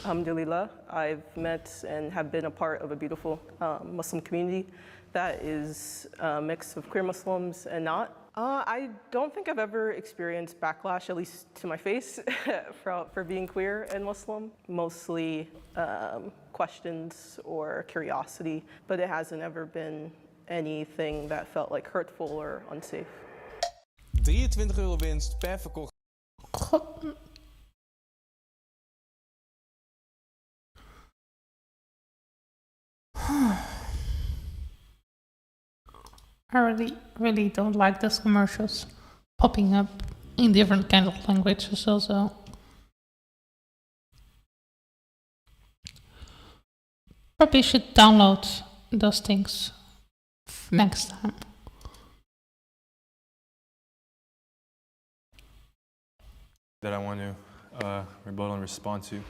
Alhamdulillah, I've met and have been a part of a beautiful Muslim community that is a mix of queer Muslims and not. I don't think I've ever experienced backlash, at least to my face, for being queer and Muslim. Mostly questions or curiosity, but it hasn't ever been anything that felt like hurtful or unsafe. €23 winst per verkocht. God. I really don't like those commercials popping up in different kind of languages also. Probably should download those things next time. That I want to rebuttal and respond to.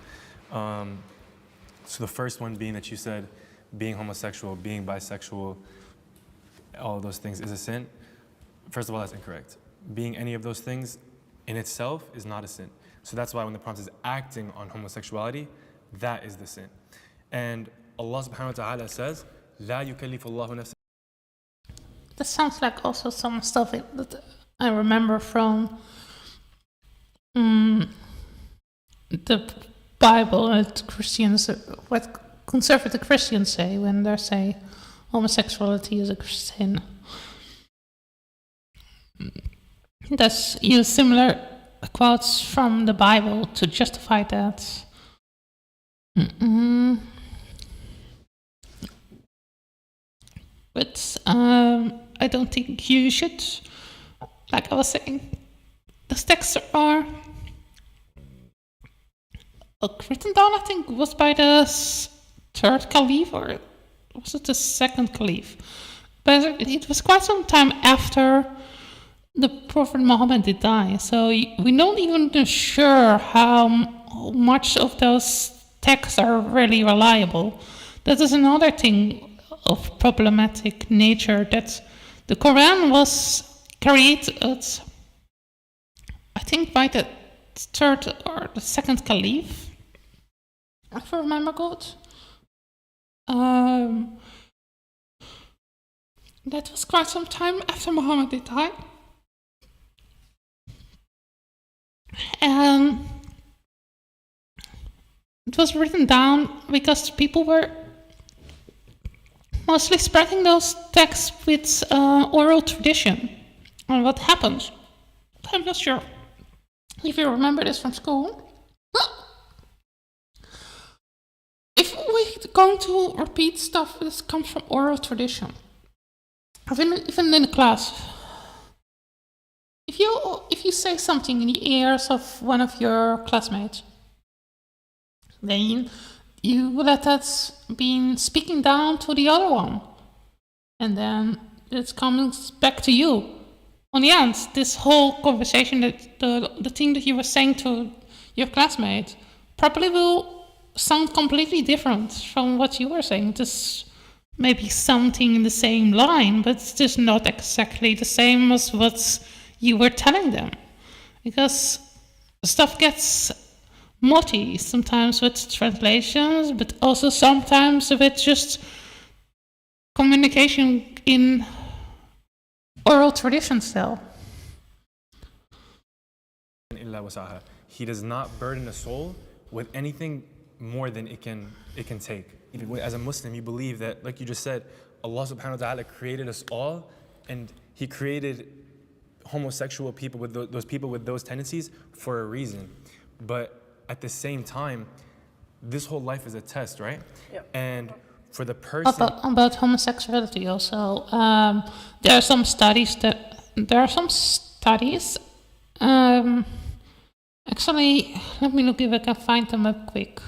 So the first one being that you said being homosexual, being bisexual, all of those things is a sin. First of all, that's incorrect. Being any of those things in itself is not a sin. So that's why when the Prophet is acting on homosexuality, that is the sin. And Allah subhanahu wa ta'ala says, لا يكلف الله نفسا. That sounds like also some stuff that I remember from the Bible, what Christians, what conservative Christians say when they say homosexuality is a sin. That's use similar quotes from the Bible to justify that. But I don't think you should, like I was saying, those texts are written down, I think, was by the third caliph, or was it the second caliph? But it was quite some time after the Prophet Muhammad did die, so we don't even know sure how much of those texts are really reliable. That is another thing of problematic nature, that the Quran was created, I think, by the third or the second caliph, if I remember good. That was quite some time after Muhammad did die. And it was written down because people were mostly spreading those texts with oral tradition. And what happened? I'm not sure if you remember this from school. If we're going to repeat stuff that comes from oral tradition, even in the class, if you say something in the ears of one of your classmates, then you let that be speaking down to the other one, and then it comes back to you. On the end, this whole conversation, that the thing that you were saying to your classmate, probably will sound completely different from what you were saying. Just maybe something in the same line, but it's just not exactly the same as what you were telling them, because stuff gets multi, sometimes with translations, but also sometimes with just communication in oral tradition still. He does not burden a soul with anything more than it can take. As a Muslim, you believe that, like you just said, Allah subhanahu wa ta'ala created us all, and He created homosexual people with those people with those tendencies for a reason. But at the same time, this whole life is a test, right? Yep. And for the person about homosexuality also, there are some studies. Actually, let me look if I can find them up quick.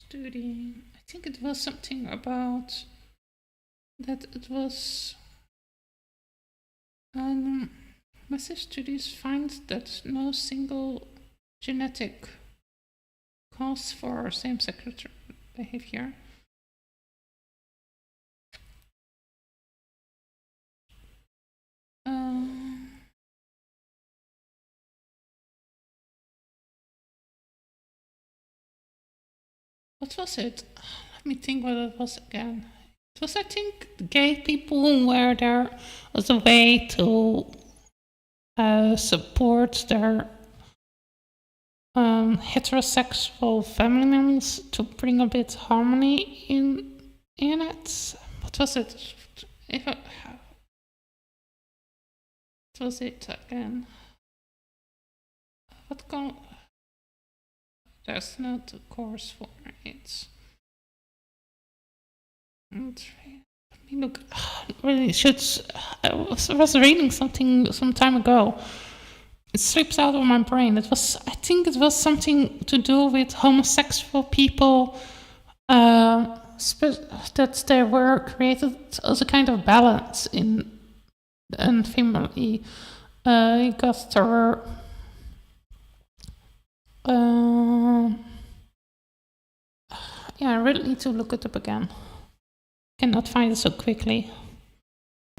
study. I think it was something about that it was. Massive studies find that no single genetic cause for same-sex behavior. What was it? Let me think what it was again. It was, I think, gay people were there as a way to support their heterosexual family members, to bring a bit harmony in it. What was it? What was it again? There's not a course for it. Let me look. Really should. I was reading something some time ago. It slips out of my brain. It was. I think it was something to do with homosexual people. That they were created as a kind of balance in family. Because there were. Yeah, I really need to look it up again. Cannot find it so quickly.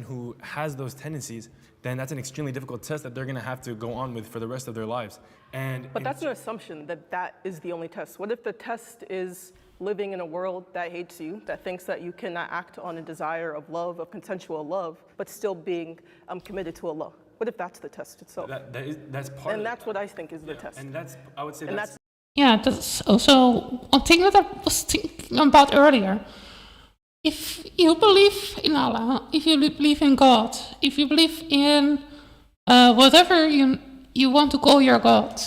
Who has those tendencies, then that's an extremely difficult test that they're going to have to go on with for the rest of their lives. But that's an assumption that that is the only test. What if the test is living in a world that hates you, that thinks that you cannot act on a desire of love, of consensual love, but still being committed to Allah? What if that's the test itself? That's part and that's what I think is the test. And that's, I would say and that's... Yeah, that's also one thing that I was thinking about earlier. If you believe in Allah, if you believe in God, if you believe in whatever you want to call your God,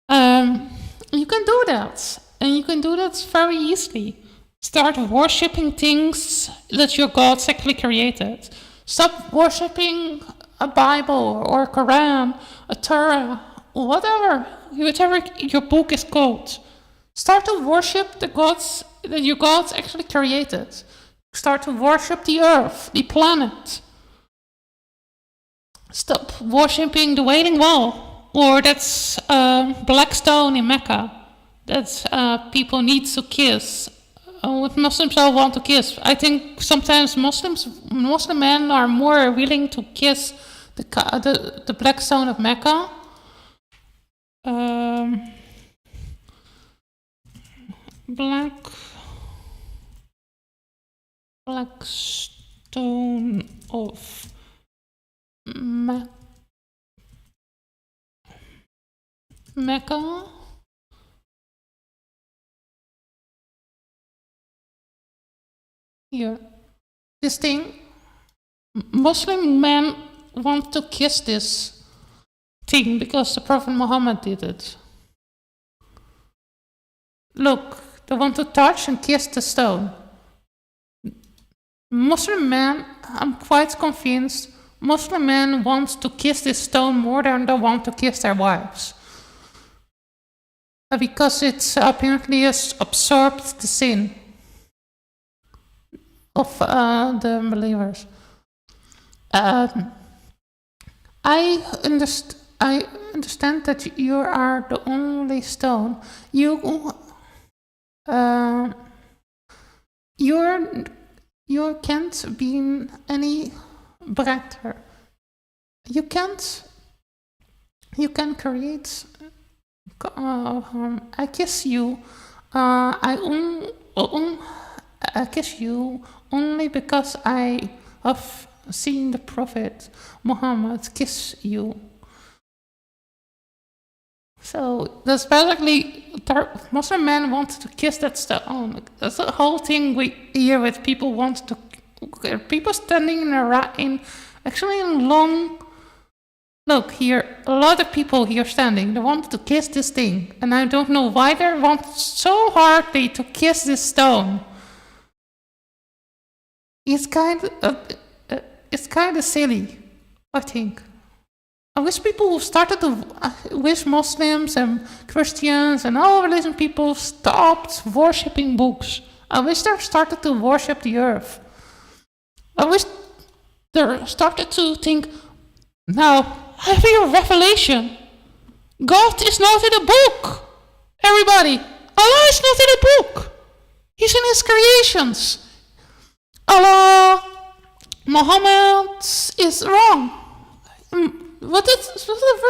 you can do that. And you can do that very easily. Start worshipping things that your gods actually created. Stop worshipping a Bible or a Quran, a Torah, whatever your book is called. Start to worship the gods that your gods actually created. Start to worship the earth, the planet. Stop worshipping the Wailing Wall, or that's black stone in Mecca that people need to kiss. What Muslims all want to kiss. I think sometimes Muslim men are more willing to kiss the black stone of Mecca. Black stone of Mecca. Here, this thing. Muslim men want to kiss this thing because the Prophet Muhammad did it. Look, they want to touch and kiss the stone. Muslim men, I'm quite convinced, Muslim men want to kiss this stone more than they want to kiss their wives. Because it apparently has absorbed the sin of the believers. I understand that you are the only stone. You can't be any brighter. You can create I kiss you. I kiss you only because I have seen the Prophet Muhammad kiss you. So that's basically Muslim men want to kiss that stone. That's the whole thing we hear with people people standing in long. Look here, a lot of people here standing. They want to kiss this thing, and I don't know why they want so hardly to kiss this stone. It's kind of silly, I think. I wish people who started to, wish Muslims and Christians and all religion people stopped worshipping books. I wish they started to worship the earth. I wish they started to think, now, have your revelation. God is not in a book. Everybody, Allah is not in a book. He's in his creations. Allah, Muhammad is wrong. What is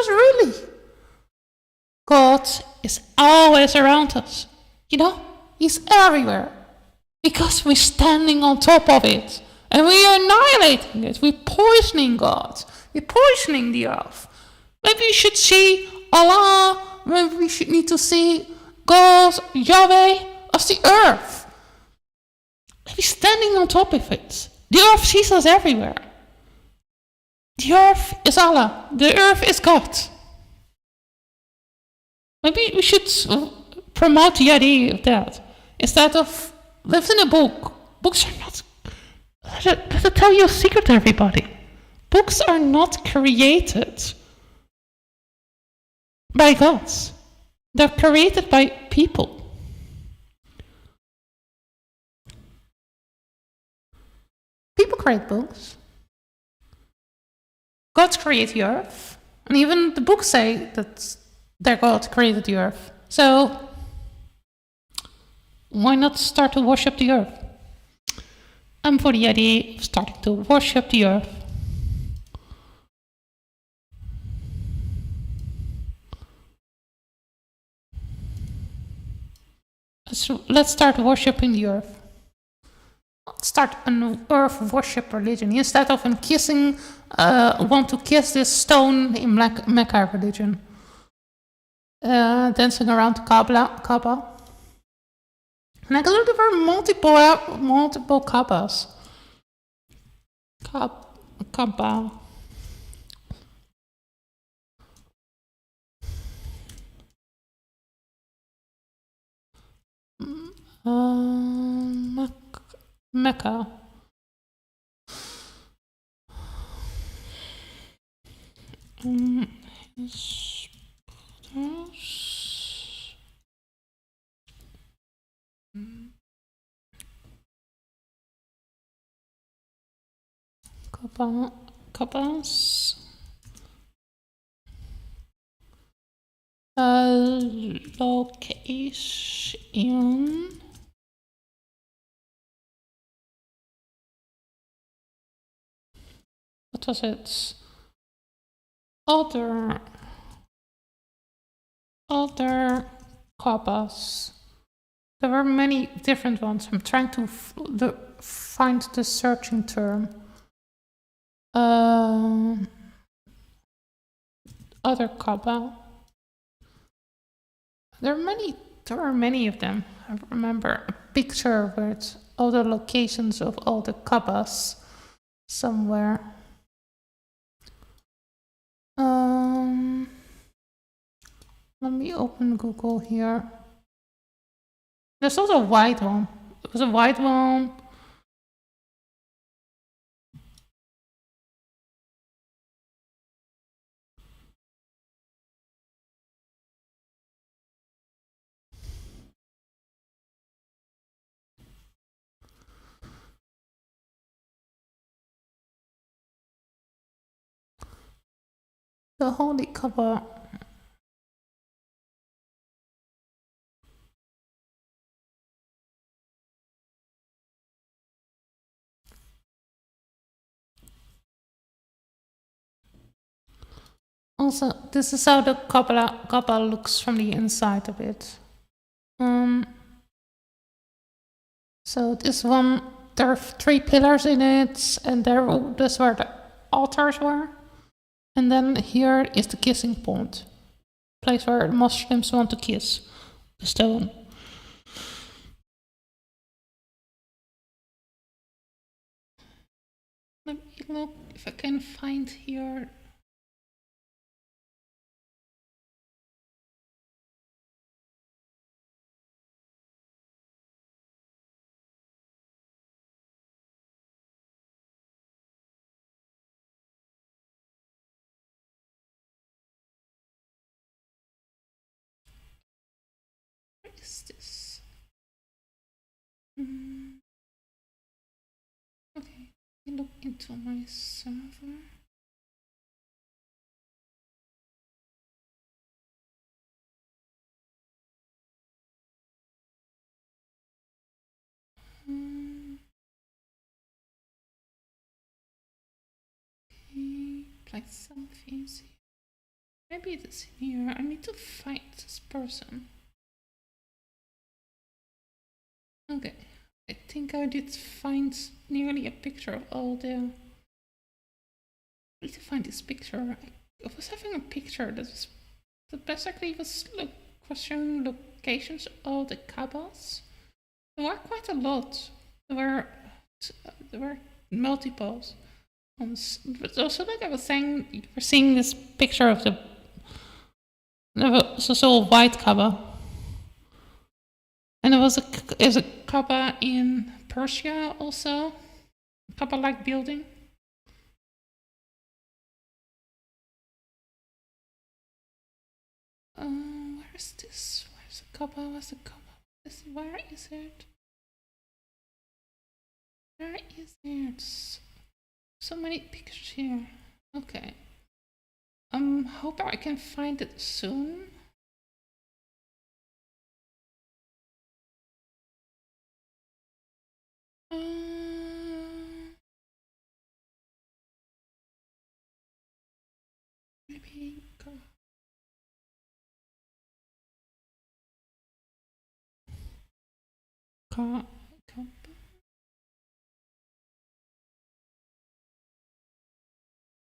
really? God is always around us. You know, he's everywhere. Because we're standing on top of it. And we are annihilating it. We're poisoning God. We're poisoning the earth. Maybe we should see Allah. Maybe we should need to see God, Yahweh, as the earth. We're standing on top of it. The earth sees us everywhere. The earth is Allah. The earth is God. Maybe we should promote the idea of that instead of live in a book. Books are not. Let me tell you a secret, everybody. Books are not created by gods. They're created by people. People create books. God created the earth. And even the books say that their God created the earth. So, why not start to worship the earth? I'm for the idea of starting to worship the earth. So let's start worshipping the earth. Let's start an earth worship religion instead of kissing. Want to kiss this stone in Mecca religion. Dancing around Kaaba. And I believe there were multiple Kaabas. Kaaba. Mecca. Kaabas. Location. What was it? Other Kaabas. There were many different ones. I'm trying to find the searching term. Other Kaaba. There are many of them. I remember a picture with all the locations of all the Kaabas somewhere. Let me open Google here. There's also a white one. There was a white one. The Holy Kaaba. Also, this is how the Kaaba looks from the inside of it. So this one, there are 3 pillars in it, and that's where the altars were. And then here is the kissing point, place where Muslims want to kiss the stone. Let me look if I can find here. is this? Okay, let me look into my server. Okay, play some fancy. Maybe it is in here. I need to find this person. Okay, I think I did find nearly a picture of all the... I need to find this picture. I was having a picture that basically was showing locations of all the Kabbas. There were quite a lot. There were multiples. But also, like I was saying, you were seeing this picture of there was also a white Kaaba. And there was a Kaaba in Persia also. A Kaaba-like building. Where is this? Where's the Kaaba? Where's the Kaaba? Where is it? Where is it? So many pictures here. Okay. Hope I can find it soon. Maybe go.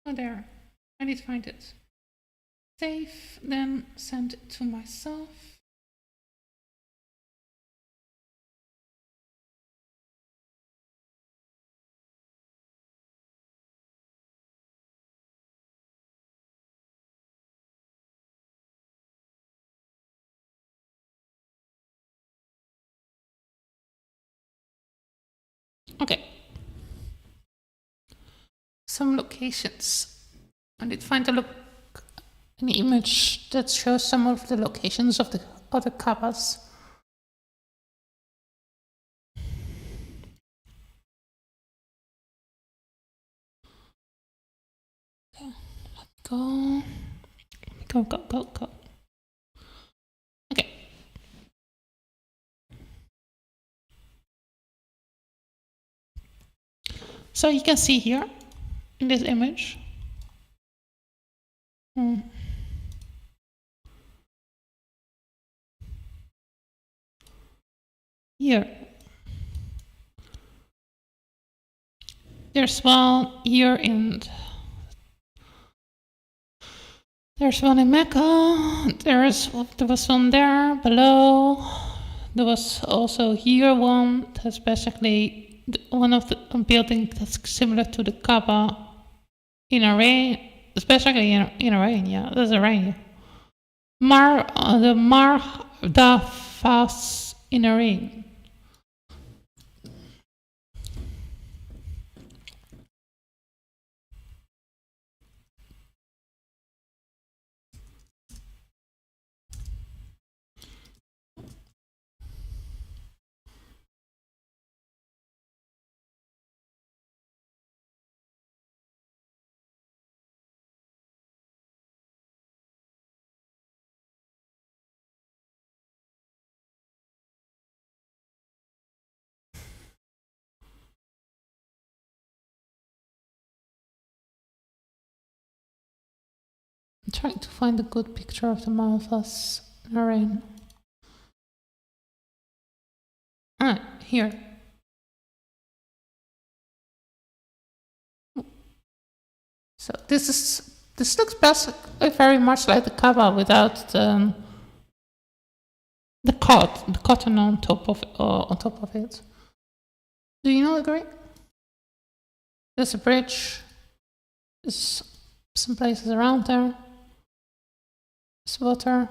Oh, there. I need to find it. Save, then send it to myself. Okay. Some locations. I did find an image that shows some of the locations of the other Kabbas. Okay, let's go. Go. Okay. So you can see here in this image. Here. There's one here there's one in Mecca. There was one there below. There was also here one that's basically one of the building that's similar to the Kaaba in Iran, especially in Iran. Yeah, there's Iran. The Mar Dafas in Iran. I'm trying to find a good picture of the Malthus Iran. Here. So this looks basically very much like the Kaaba without the cotton on top of it. Do you not agree? There's a bridge. There's some places around there. There's water.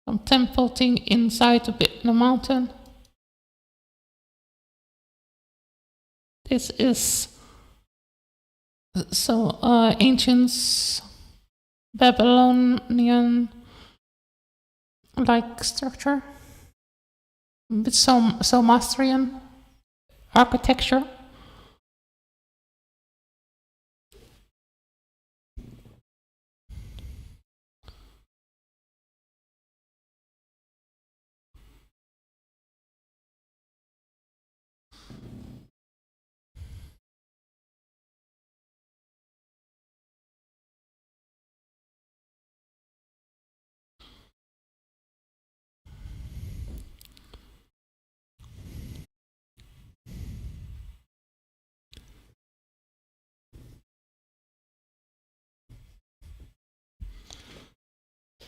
Some temple thing inside the mountain. This is ancient Babylonian like structure with some Zoroastrian architecture.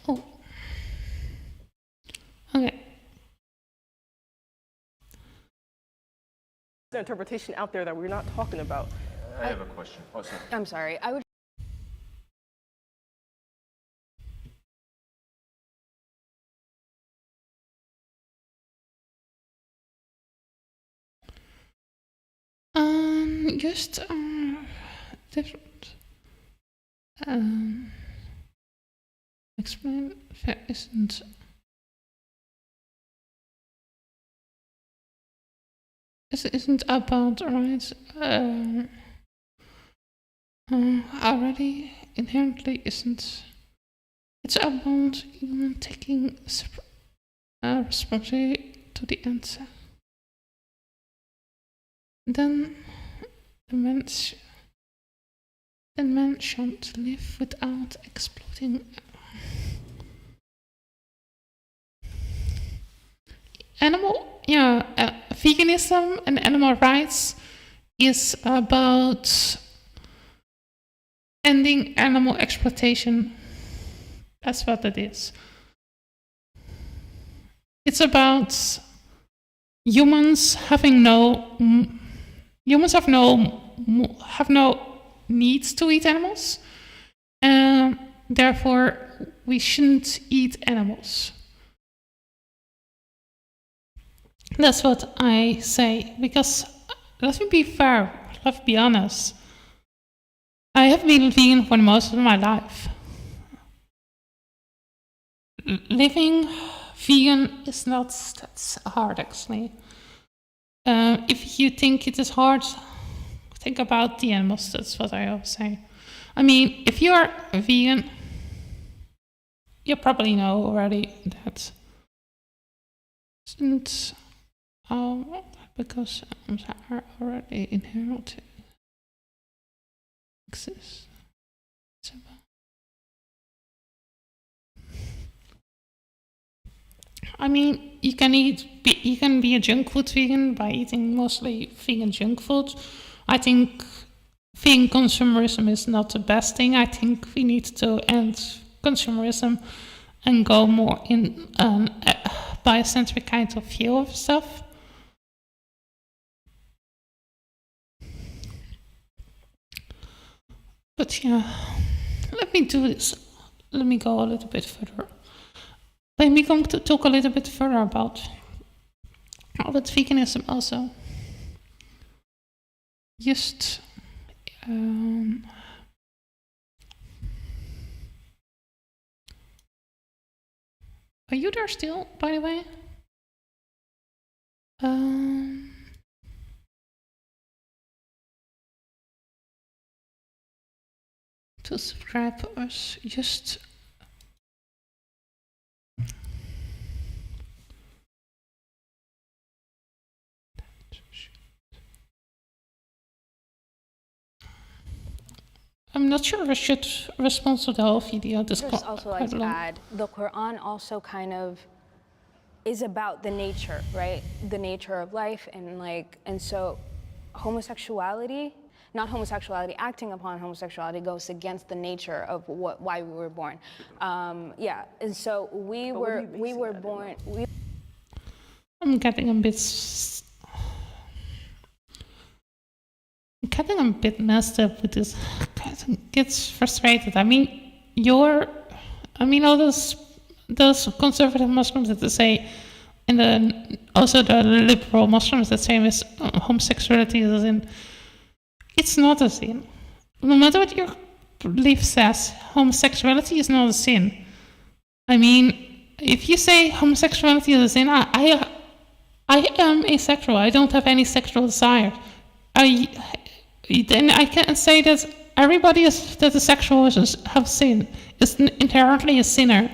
Oh. Okay. The interpretation out there that we're not talking about. I have a question. Oh, sorry. I'm sorry. I would. Just different. Explain there isn't. This isn't about right. Already inherently isn't. It's about human taking responsibility to the answer. Then the man shan't live without exploiting veganism and animal rights is about ending animal exploitation. That's what it is. It's about humans have no needs to eat animals, and therefore we shouldn't eat animals. That's what I say, because let me be fair, let's be honest. I have been vegan for most of my life. Living vegan is not that hard, actually. If you think it is hard, think about the animals. That's what I always say. I mean, if you are a vegan, you probably know already that since because animals are already inherent exist. I mean, you can be a junk food vegan by eating mostly vegan junk food. I think vegan consumerism is not the best thing. I think we need to end consumerism and go more in a biocentric kind of view of stuff. But yeah, let me do this. Let me go a little bit further. Let me going to talk a little bit further about veganism also. Just are you there still, by the way? To subscribe us, just I'm not sure if I should respond to the whole video. Just also like to add, the Quran also kind of is about the nature, right? The nature of life, and so homosexuality, not homosexuality, acting upon homosexuality goes against the nature of why we were born. Yeah, and so we were born. I'm getting a bit messed up with this. Gets frustrated. I mean, all those conservative Muslims that they say, and then also the liberal Muslims that say homosexuality is a sin. It's not a sin. No matter what your belief says, homosexuality is not a sin. I mean, if you say homosexuality is a sin, I am asexual. I don't have any sexual desire. Then I can't say that everybody that is sexual have sin is inherently a sinner,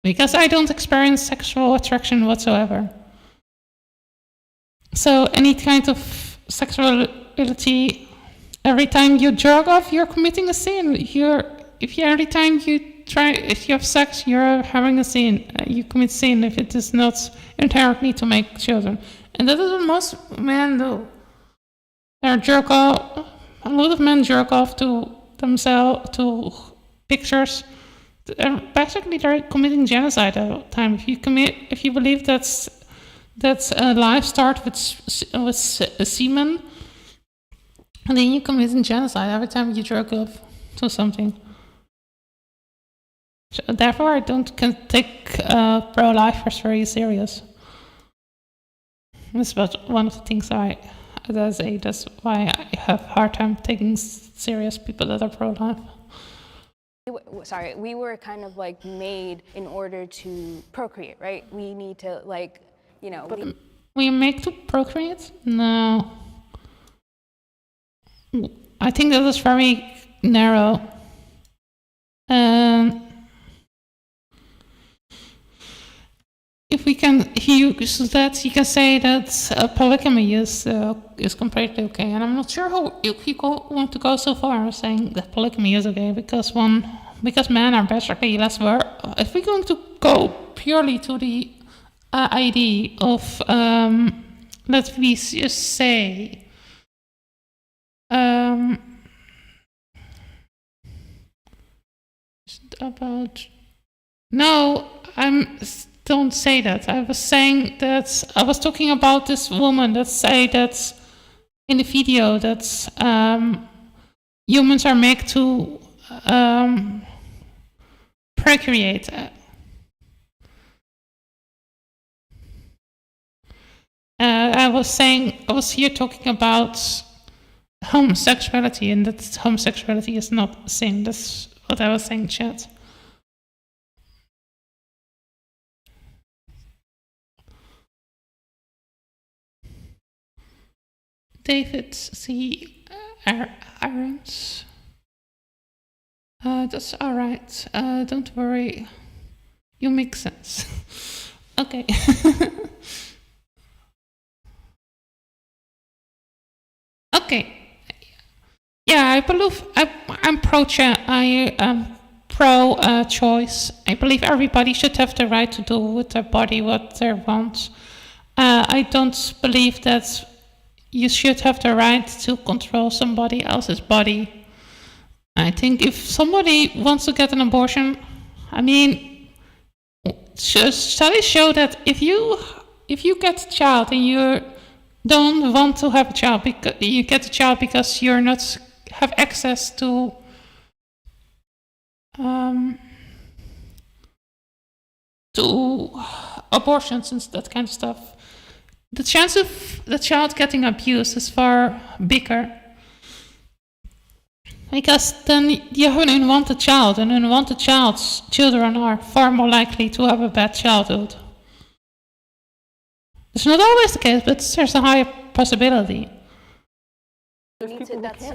because I don't experience sexual attraction whatsoever. So any kind of sexuality, every time you jerk off, you're committing a sin. Every time if you have sex, you're having a sin. You commit sin if it is not inherently to make children, and that is what most men do. A lot of men jerk off to themselves, to pictures. Basically, they're committing genocide all the time. If you believe that life starts with semen, and then you commit genocide every time you jerk off to something. So therefore, I don't take pro-lifers very serious. That's about one of the things that's why I have a hard time taking serious people that are pro-life. Sorry, we were kind of like made in order to procreate, right? We need to We make to procreate? No. I think that is very narrow. You can say that polygamy is completely okay, and I'm not sure if you want to go so far as saying that polygamy is okay because men are basically less worth. If we're going to go purely to the idea of let me just say don't say that. I was talking about this woman that say that in the video that humans are made to procreate. I was here talking about homosexuality, and that homosexuality is not a sin. That's what I was saying, chat. David C. Irons. That's alright. Don't worry. You make sense. Okay. Okay. Yeah, I believe I'm pro-choice. I believe everybody should have the right to do with their body what they want. I don't believe that you should have the right to control somebody else's body. I think if somebody wants to get an abortion, studies show that if you get a child and you don't want to have a child, because you get a child because you're not have access to abortions and that kind of stuff, the chance of the child getting abused is far bigger. Because then you have an unwanted child, and unwanted children are far more likely to have a bad childhood. It's not always the case, but there's a higher possibility. That's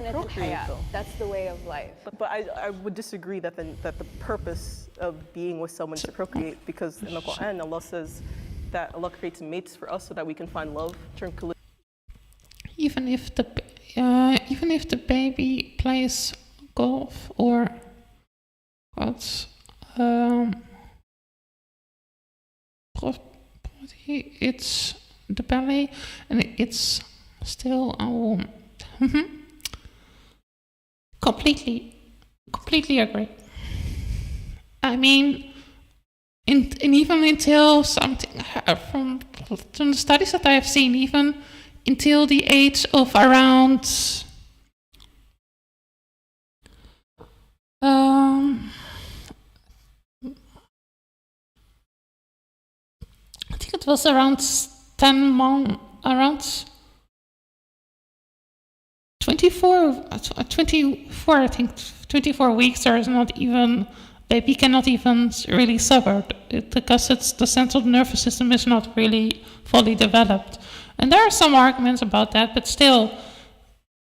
the way of life. But I would disagree that the purpose of being with someone is to procreate, because in the Quran Allah says that Allah creates mates for us so that we can find love, tranquility. Even if the baby plays golf or it's the belly and it's still a woman. Completely agree. I mean, and even until something from the studies that I have seen, even until the age of around I think it was around 10 months, around 24, I think 24 weeks, there is not even baby cannot even really suffer because the central nervous system is not really fully developed. And there are some arguments about that, but still,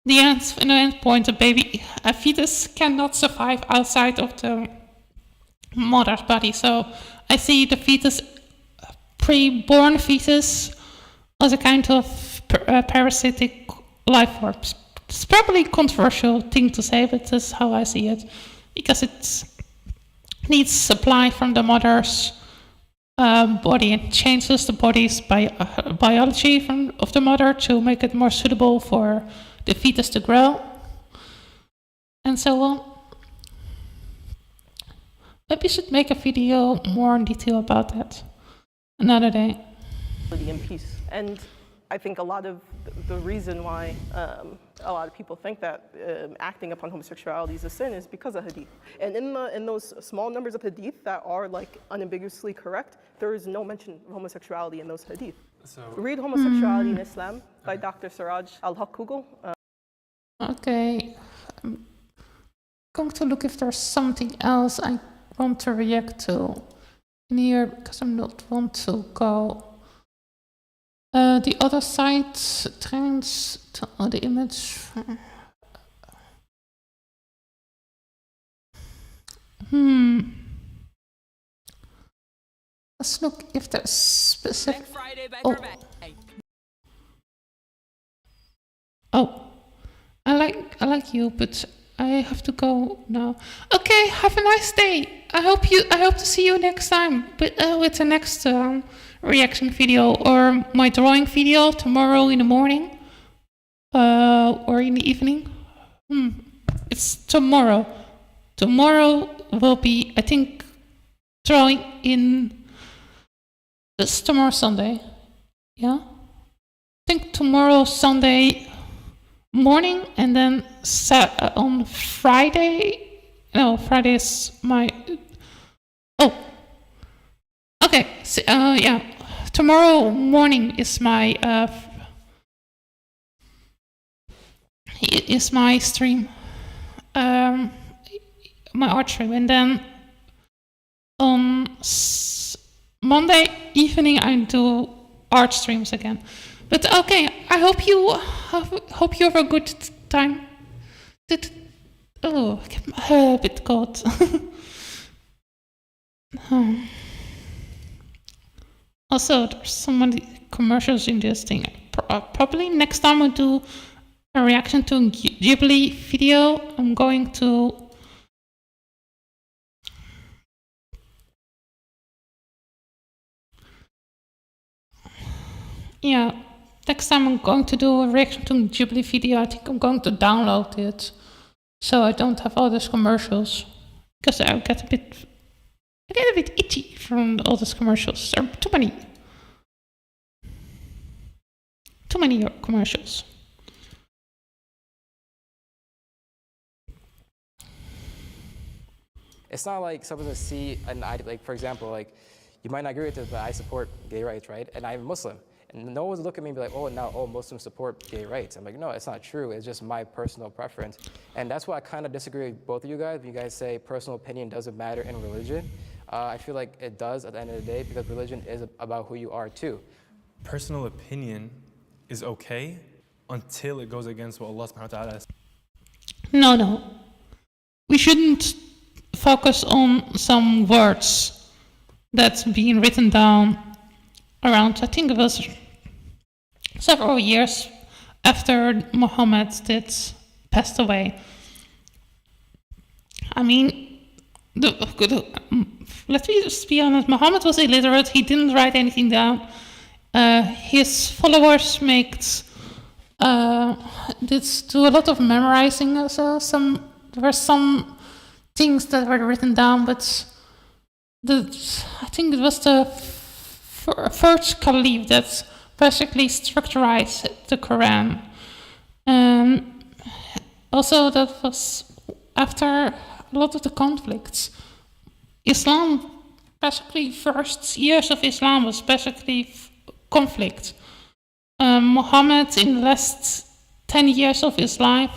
in the end point, a fetus cannot survive outside of the mother's body. So I see the fetus, pre-born fetus, as a kind of parasitic life form. It's probably a controversial thing to say, but that's how I see it, because it needs supply from the mother's body and changes the body's biology of the mother to make it more suitable for the fetus to grow, and so on. Maybe we should make a video more in detail about that another day. And peace. And I think a lot of the reason why a lot of people think that acting upon homosexuality is a sin is because of hadith. And in those small numbers of hadith that are like unambiguously correct, there is no mention of homosexuality in those hadith. So Read Homosexuality in Islam by Dr. Siraj Al-Haq. Okay, I'm going to look if there's something else I want to react to in here, because I don't want to go the other side trends to the image. Let's look if there's specific. Oh, I like you, but I have to go now. Okay, have a nice day. I hope to see you next time with the next reaction video or my drawing video tomorrow in the morning or in the evening. It's tomorrow. Tomorrow will be, I think, drawing in. It's tomorrow Sunday. Yeah, I think tomorrow Sunday morning, and then on Friday. No, Friday is my. Oh. Okay. So, yeah. Tomorrow morning is my stream, my art stream, and then on Monday evening I do art streams again. But okay, I hope you have a good time. Oh, I get my hair a bit cold. Also, there's so many commercials in this thing. Probably next time I do a reaction to a Jubilee video, I'm going to next time I'm going to do a reaction to a Jubilee video. I think I'm going to download it so I don't have all these commercials, because I get a bit itchy from all these commercials. There are too many commercials. It's not like someone to see an idea, like for example, like you might not agree with it, but I support gay rights, right? And I'm Muslim. And no one's look at me and be like, oh, now Muslims support gay rights. I'm like, no, it's not true. It's just my personal preference. And that's why I kind of disagree with both of you guys. When you guys say personal opinion doesn't matter in religion, I feel like it does at the end of the day, because religion is about who you are too. Personal opinion is okay until it goes against what Allah subhanahu wa ta'ala says. No. We shouldn't focus on some words that's being written down around, I think it was several years after Muhammad passed away. I mean, let's just be honest, Muhammad was illiterate, he didn't write anything down. His followers did do a lot of memorizing, so there were some things that were written down, but I think it was the first caliph that basically structurized the Quran. Also, that was after a lot of the conflicts. Islam, basically, first years of Islam was basically conflict. Muhammad, in the last 10 years of his life,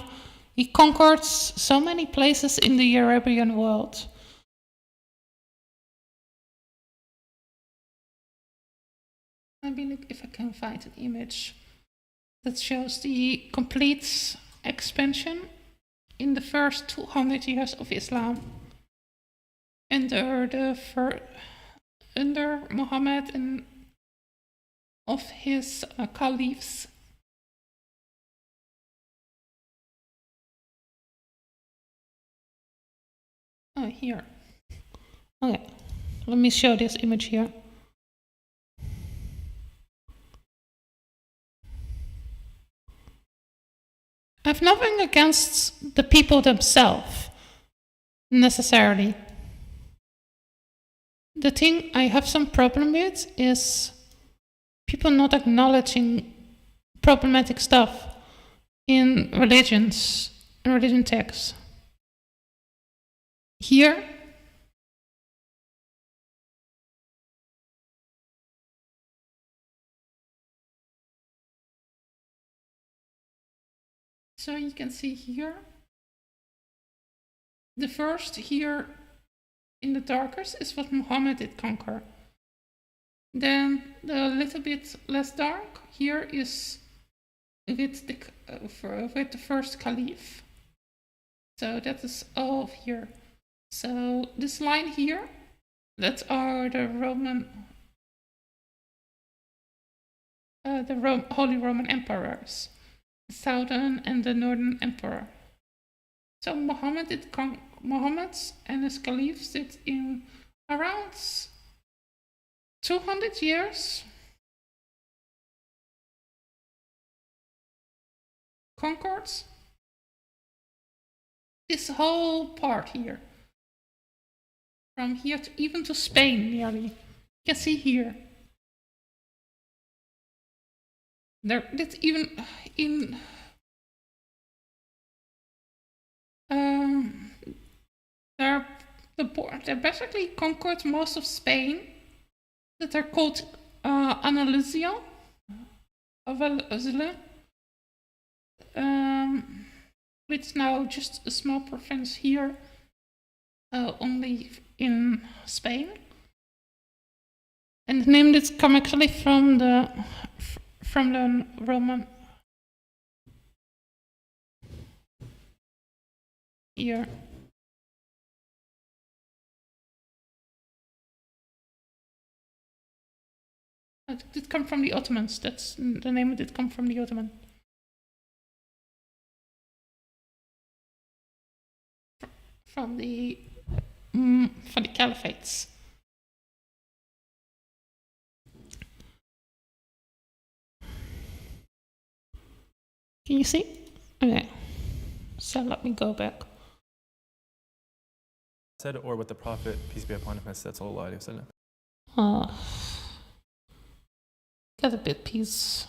he conquered so many places in the Arabian world. Maybe look if I can find an image that shows the complete expansion in the first 200 years of Islam under Muhammad and of his caliphs. Oh, here. Okay, let me show this image here. I have nothing against the people themselves, necessarily. The thing I have some problem with is people not acknowledging problematic stuff in religions, in religion texts. Here, so you can see here, the first here in the darkest is what Muhammad did conquer. Then the little bit less dark here is with the first caliph. So that is all here. So this line here, that are the Holy Roman emperors, the southern and the northern emperor. So Muhammad and his caliphs did in around 200 years conquered this whole part here. From here to even to Spain nearly. You can see here. That's even in they basically conquered most of Spain that are called Andalusia, which now just a small province here, only in Spain. And the name did come actually from the Roman here. It did come from the Ottomans. That's the name. Did come from the Ottoman. From the caliphates. Can you see? Okay. So let me go back. Said or what the Prophet, peace be upon him, has said, sallallahu alaihi wasallam. Get a bit peace.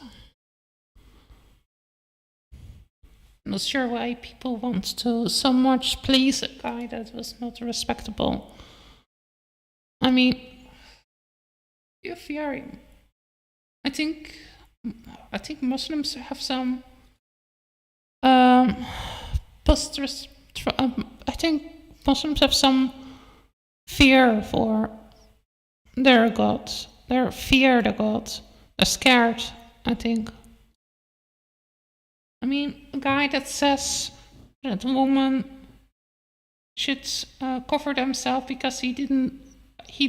Not sure why people want to so much please a guy that was not respectable. I mean, you're fearing. I think Muslims have some I think Muslims have some fear for their God. They fear the God. They're scared, I think. I mean, a guy that says that a woman should cover themselves because he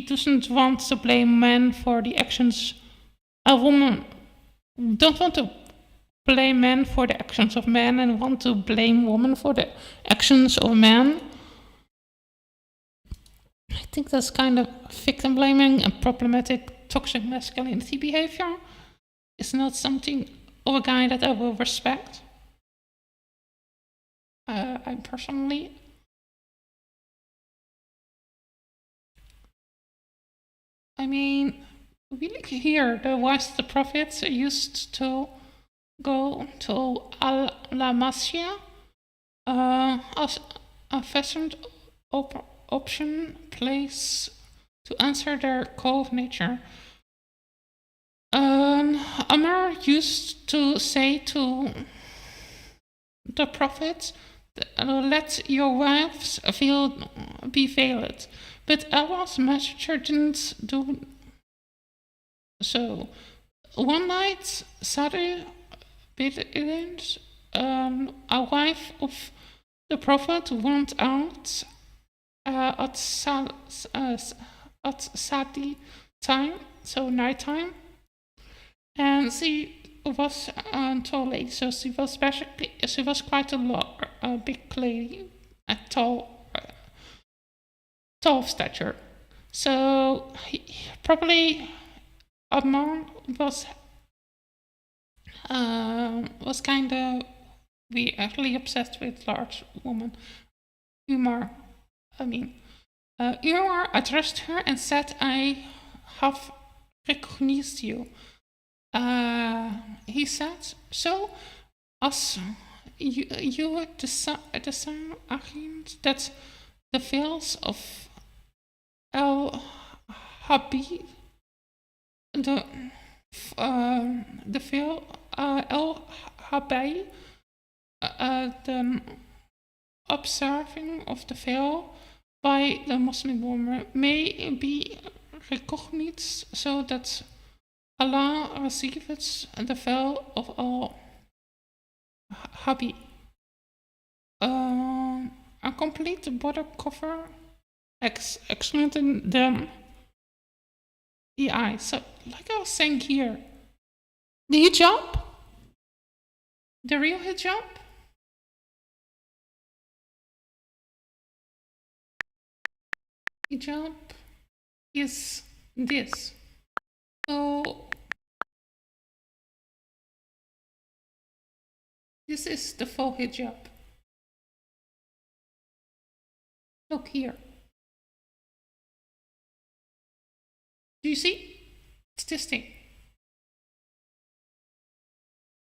doesn't want to blame men for the actions. A woman don't want to blame men for the actions of men and want to blame women for the actions of men. I think that's kind of victim blaming and problematic toxic masculinity behavior. It's not something of a guy that I will respect. I personally. I mean, we look here, the wives of the prophets used to go to Al-Lamasya as a fastened option place to answer their call of nature. Amr used to say to the prophet, let your wives be veiled. But Allah's messenger didn't do so. one night, Saturday, a wife of the Prophet went out at Sadi time, so nighttime, and she was a tall lady, so she was quite a big lady, a tall stature. So probably a man was kind of actually obsessed with large woman. Umar addressed her and said, "I have recognized you." He said, "So, as you are the same agent that the veils of Al-Habib, the veil Al-Habib, the observing of the veil by the Muslim woman may be recognized so that Allah receives the veil of Al-Habib. A complete body cover excluding the eye." So, like I was saying here, the hijab, the real hijab, is this. So, this is the full hijab. Look here. Do you see? It's this thing.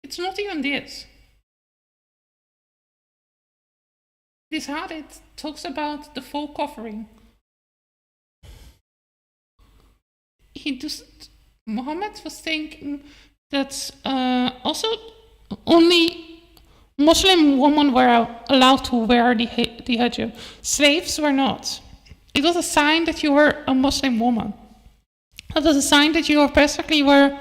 It's not even this. This hadith talks about the full covering. Muhammad was thinking that also only Muslim women were allowed to wear the hijab. Slaves were not. It was a sign that you were a Muslim woman. It was a sign that you basically were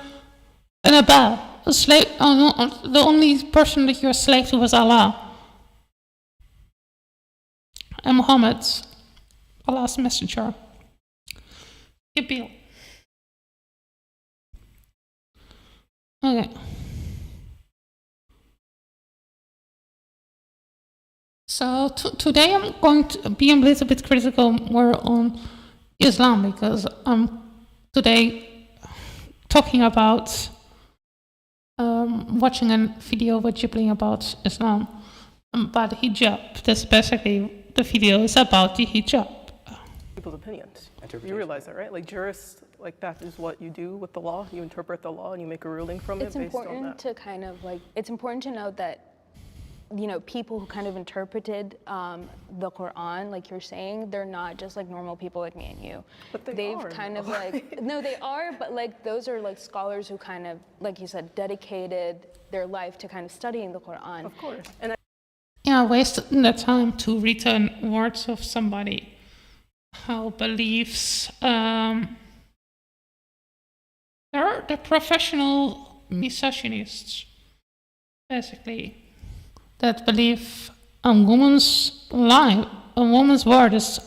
an abad, a slave. The only person that you were a slave to was Allah. And Muhammad, Allah's messenger. Jibreel. Okay. So today I'm going to be a little bit critical more on Islam, because I'm today talking about watching a video with Jubilee about Islam, about hijab. That's basically the video is about the hijab. People's opinions. You realize that, right? Like jurists, like that is what you do with the law. You interpret the law and you make a ruling from it based on that. It's important to kind of like, it's important to note that, you know, people who kind of interpreted the Quran, like you're saying, they're not just like normal people like me and you. But They've kind of like, no, they are, but like those are like scholars who kind of, like you said, dedicated their life to kind of studying the Quran. Of course. And wasted the time to return words of somebody who believes they're the professional misogynists, basically, that believe a woman's life, a woman's word is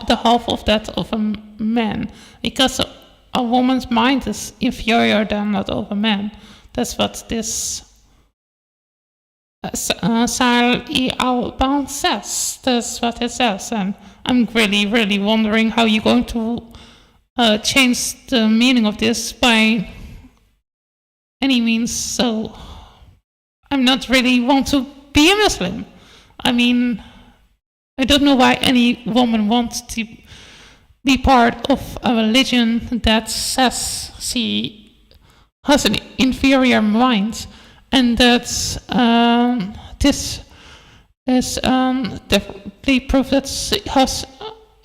the half of that of a man, because a woman's mind is inferior than that of a man. That's what this Sahih Al-Ban says. That's what it says, and I'm really, really wondering how you're going to change the meaning of this by any means. So I'm not really want to be a Muslim. I mean, I don't know why any woman wants to be part of a religion that says she has an inferior mind, and that this is definitely proof that she has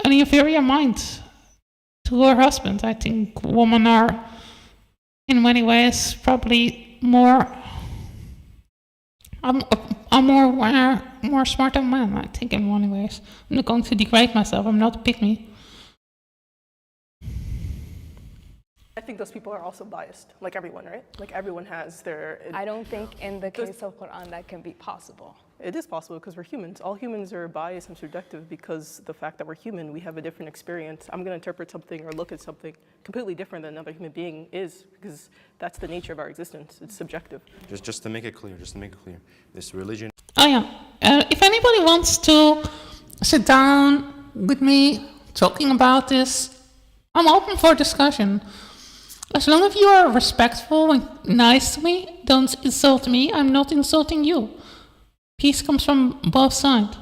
an inferior mind to her husband. I think women are, in many ways, probably more smart than men. I think in many ways. I'm not going to degrade myself. I'm not a pick me. think those people are also biased, like everyone, right? Like everyone has their... I don't think in the case of Quran that can be possible. It is possible because we're humans. All humans are biased and subjective because the fact that we're human, we have a different experience. I'm going to interpret something or look at something completely different than another human being is, because that's the nature of our existence. It's subjective. Just to make it clear, this religion... Oh yeah, if anybody wants to sit down with me talking about this, I'm open for discussion. As long as you are respectful and nice to me, don't insult me, I'm not insulting you. Peace comes from both sides.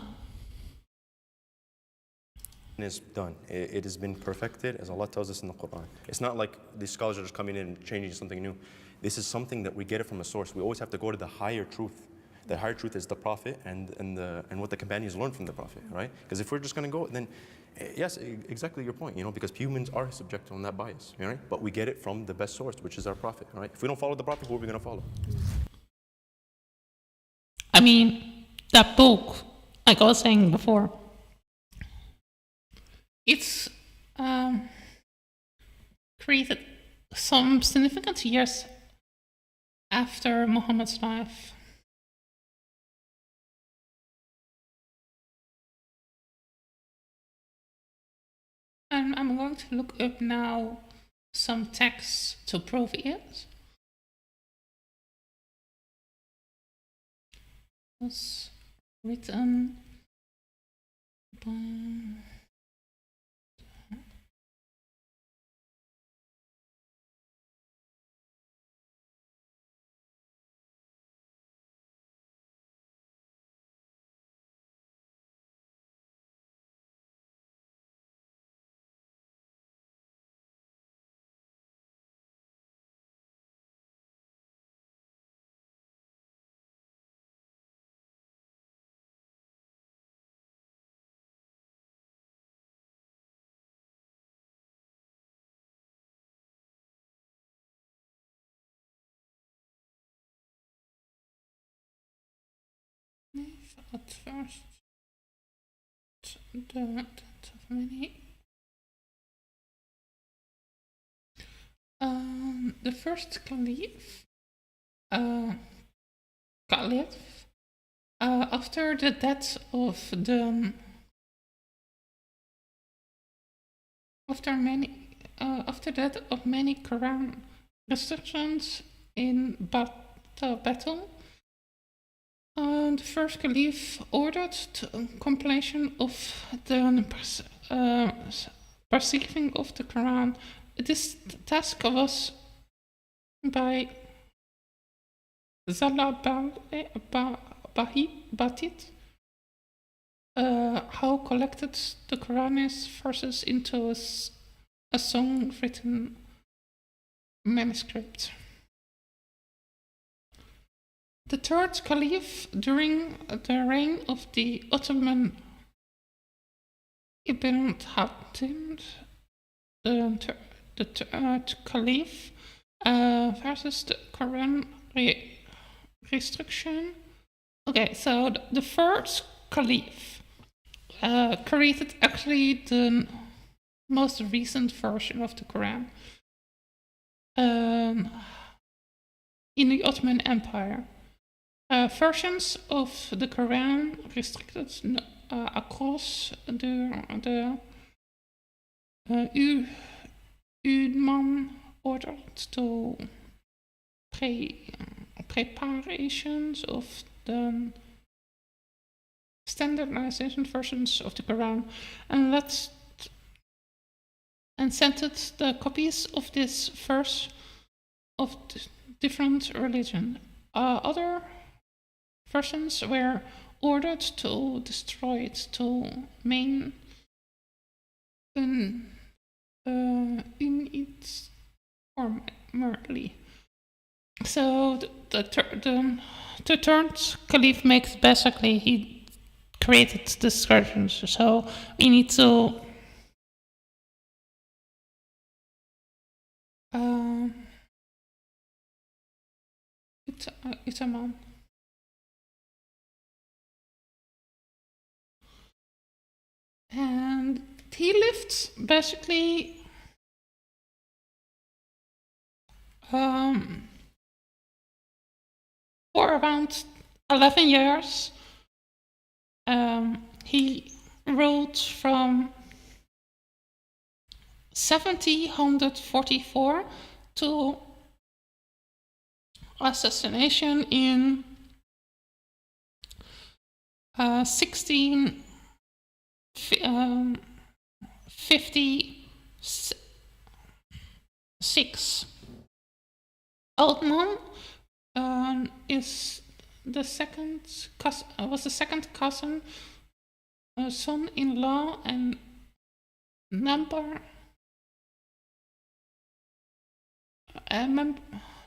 Is done. It has been perfected as Allah tells us in the Quran. It's not like these scholars are just coming in and changing something new. This is something that we get it from a source. We always have to go to the higher truth. The higher truth is the Prophet and what the companions learned from the Prophet, right? Because if we're just going to go, then yes, exactly your point, because humans are subject on that bias, right? But we get it from the best source, which is our Prophet, right? If we don't follow the Prophet, who are we going to follow? I mean, that book, like I was saying before, it's created some significant years after Muhammad's life. And I'm going to look up now some texts to prove it. Was written by at first the first caliph after the death of the after that of many Quran restrictions in battle. The first caliph ordered the completion of the perceiving of the Quran. This task was by Batit, who collected the Quranic verses into a song-written manuscript. The third caliph during the reign of the Ottoman Ibn Hatib, the third caliph, versus the Quran restriction. Okay, so the first caliph created actually the most recent version of the Quran in the Ottoman Empire. Versions of the Quran restricted across the Uthman ordered to preparations of the standardization versions of the Quran and sent it the copies of this verse of different religion. Other versions were ordered to destroy it to main in its formerly. So the third caliph makes basically he created these versions. So we need to it's a man. And he lived basically For around 11 years, he ruled from 1744 to assassination in 1656. Altman is the second was the second cousin, son-in-law, and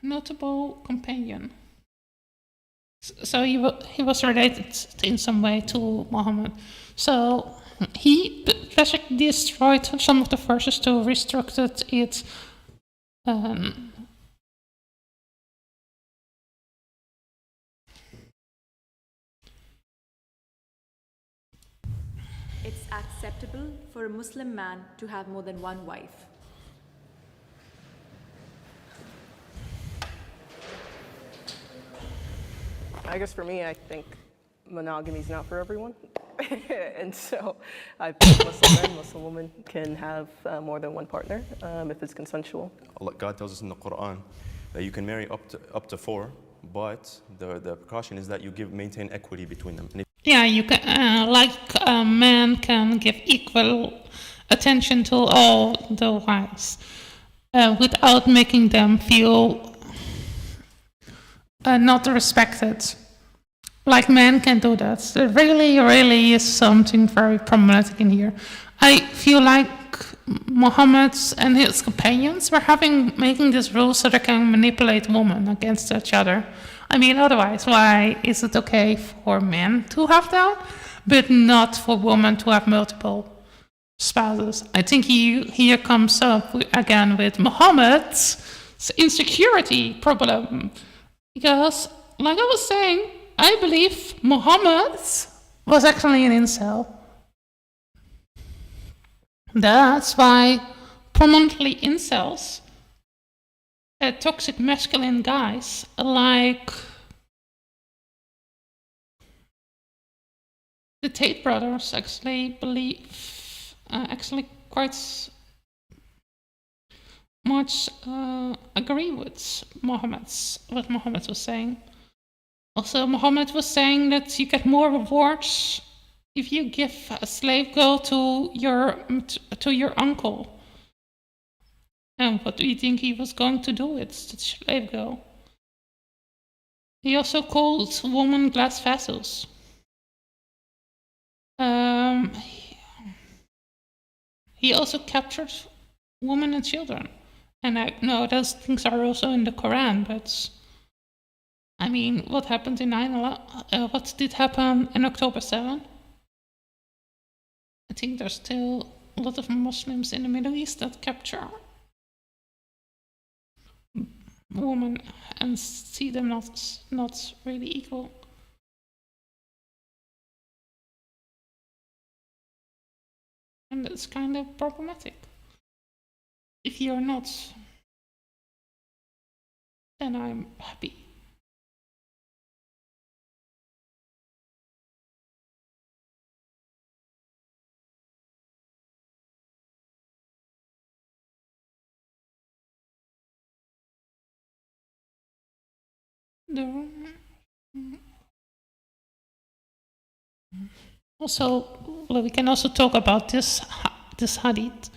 notable companion. So he was related in some way to Muhammad. So he basically destroyed some of the verses to restructured it. It's acceptable for a Muslim man to have more than one wife. I guess for me, I think monogamy is not for everyone. And so I think Muslim men, Muslim women can have more than one partner if it's consensual. God tells us in the Quran that you can marry up to 4, but the precaution is that you maintain equity between them. Yeah, you can, like a man can give equal attention to all the wives without making them feel not respected. Like men can do that. There really is something very problematic in here. I feel like Muhammad and his companions were making this rule so they can manipulate women against each other. I mean, otherwise, why is it okay for men to have that, but not for women to have multiple spouses? I think he here comes up again with Muhammad's insecurity problem. Because, like I was saying, I believe Muhammad was actually an incel. That's why prominently incels, toxic masculine guys like the Tate brothers actually quite much agree with what Muhammad was saying. Also, Muhammad was saying that you get more rewards if you give a slave girl to your uncle. And what do you think he was going to do with the slave girl? He also called women glass vessels. He also captured women and children. And I know those things are also in the Quran, but I mean, what happened in 9/11? What did happen in October 7? I think there's still a lot of Muslims in the Middle East that capture women and see them not really equal. And it's kind of problematic. If you're not, then I'm happy. Also, well, we can also talk about this hadith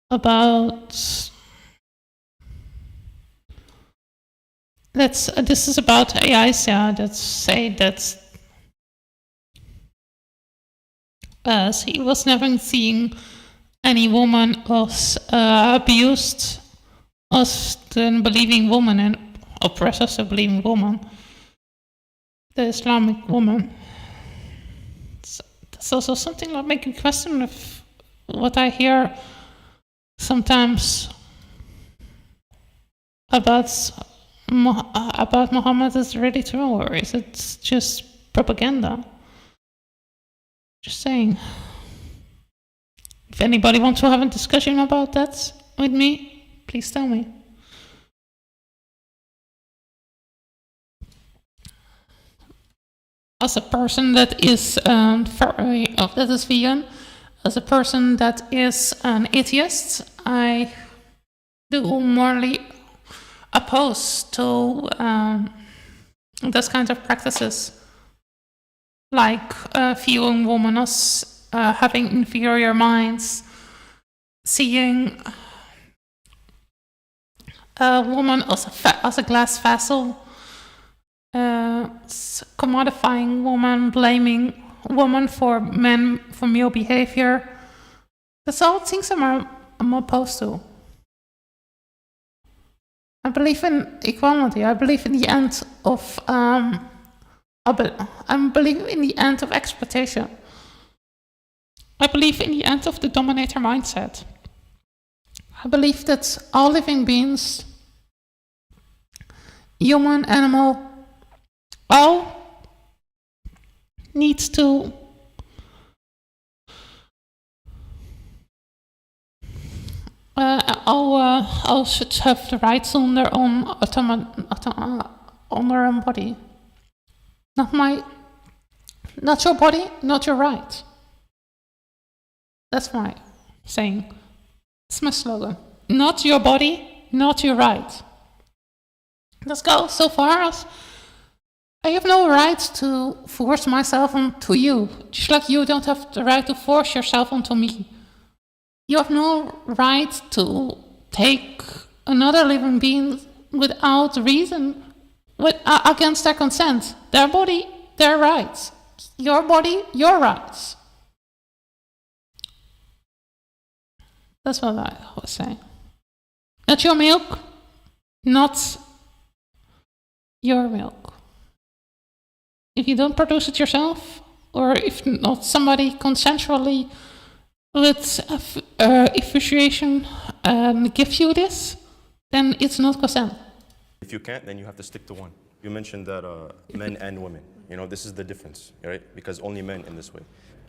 about this is about Aisha that say that she was never seeing any woman was abused as the believing woman and oppressed as a believing woman, the Islamic woman. So that's also something that makes me question if what I hear sometimes about Muhammad is really true, or is it just propaganda? Just saying. If anybody wants to have a discussion about that with me, please tell me. as a person that is that is vegan, as a person that is an atheist, I do morally oppose to those kinds of practices, like viewing women as having inferior minds, seeing a woman as a glass vessel, commodifying women, blaming women for male behavior. That's all things I'm opposed to. I believe in equality. I believe in the end of I believe in the end of exploitation. I believe in the end of the dominator mindset. I believe that all living beings, human, animal, all needs to all should have the rights on their own on their own body. Not your body, not your right. That's my saying. It's my slogan. Not your body, not your right. Let's go so far as I have no right to force myself onto you, just like you don't have the right to force yourself onto me. You have no right to take another living being without reason, against their consent. Their body, their rights. Your body, your rights. That's what I was saying. Not your milk, not your milk. If you don't produce it yourself, or if not somebody consensually with appreciation gives you this, then it's not consent. If you can't, then you have to stick to one. You mentioned that men and women, this is the difference, right? Because only men in this way.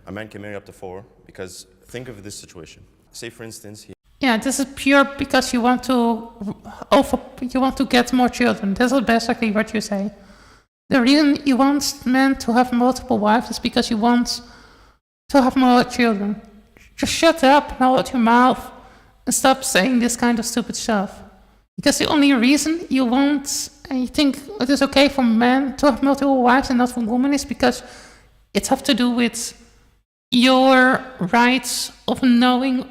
A man can marry up to 4, because think of this situation. Say, for instance, yeah, this is pure because you want to get more children. This is basically what you say. The reason you want men to have multiple wives is because you want to have more children. Just shut up and hold your mouth and stop saying this kind of stupid stuff. Because the only reason you want and you think it is okay for men to have multiple wives and not for women is because it has to do with your rights of knowing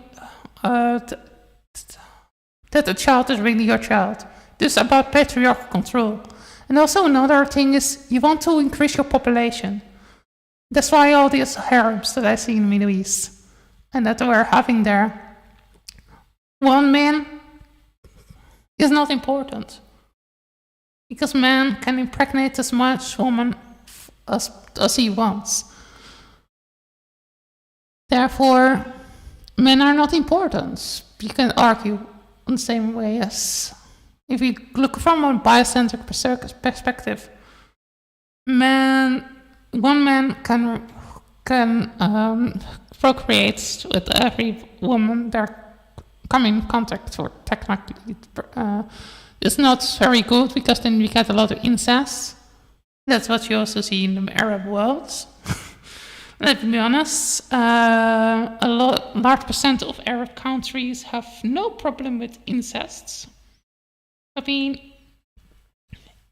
that the child is really your child. This is about patriarchal control. And also another thing is you want to increase your population. That's why all these harems that I see in the Middle East and that we're having there. One man is not important. Because man can impregnate as much woman as he wants. Therefore, men are not important. You can argue in the same way as if you look from a biocentric perspective, one man can procreate with every woman they're coming in contact with. Technically, it's not very good because then we get a lot of incest. That's what you also see in the Arab world. Let's be honest, large percent of Arab countries have no problem with incest. I mean,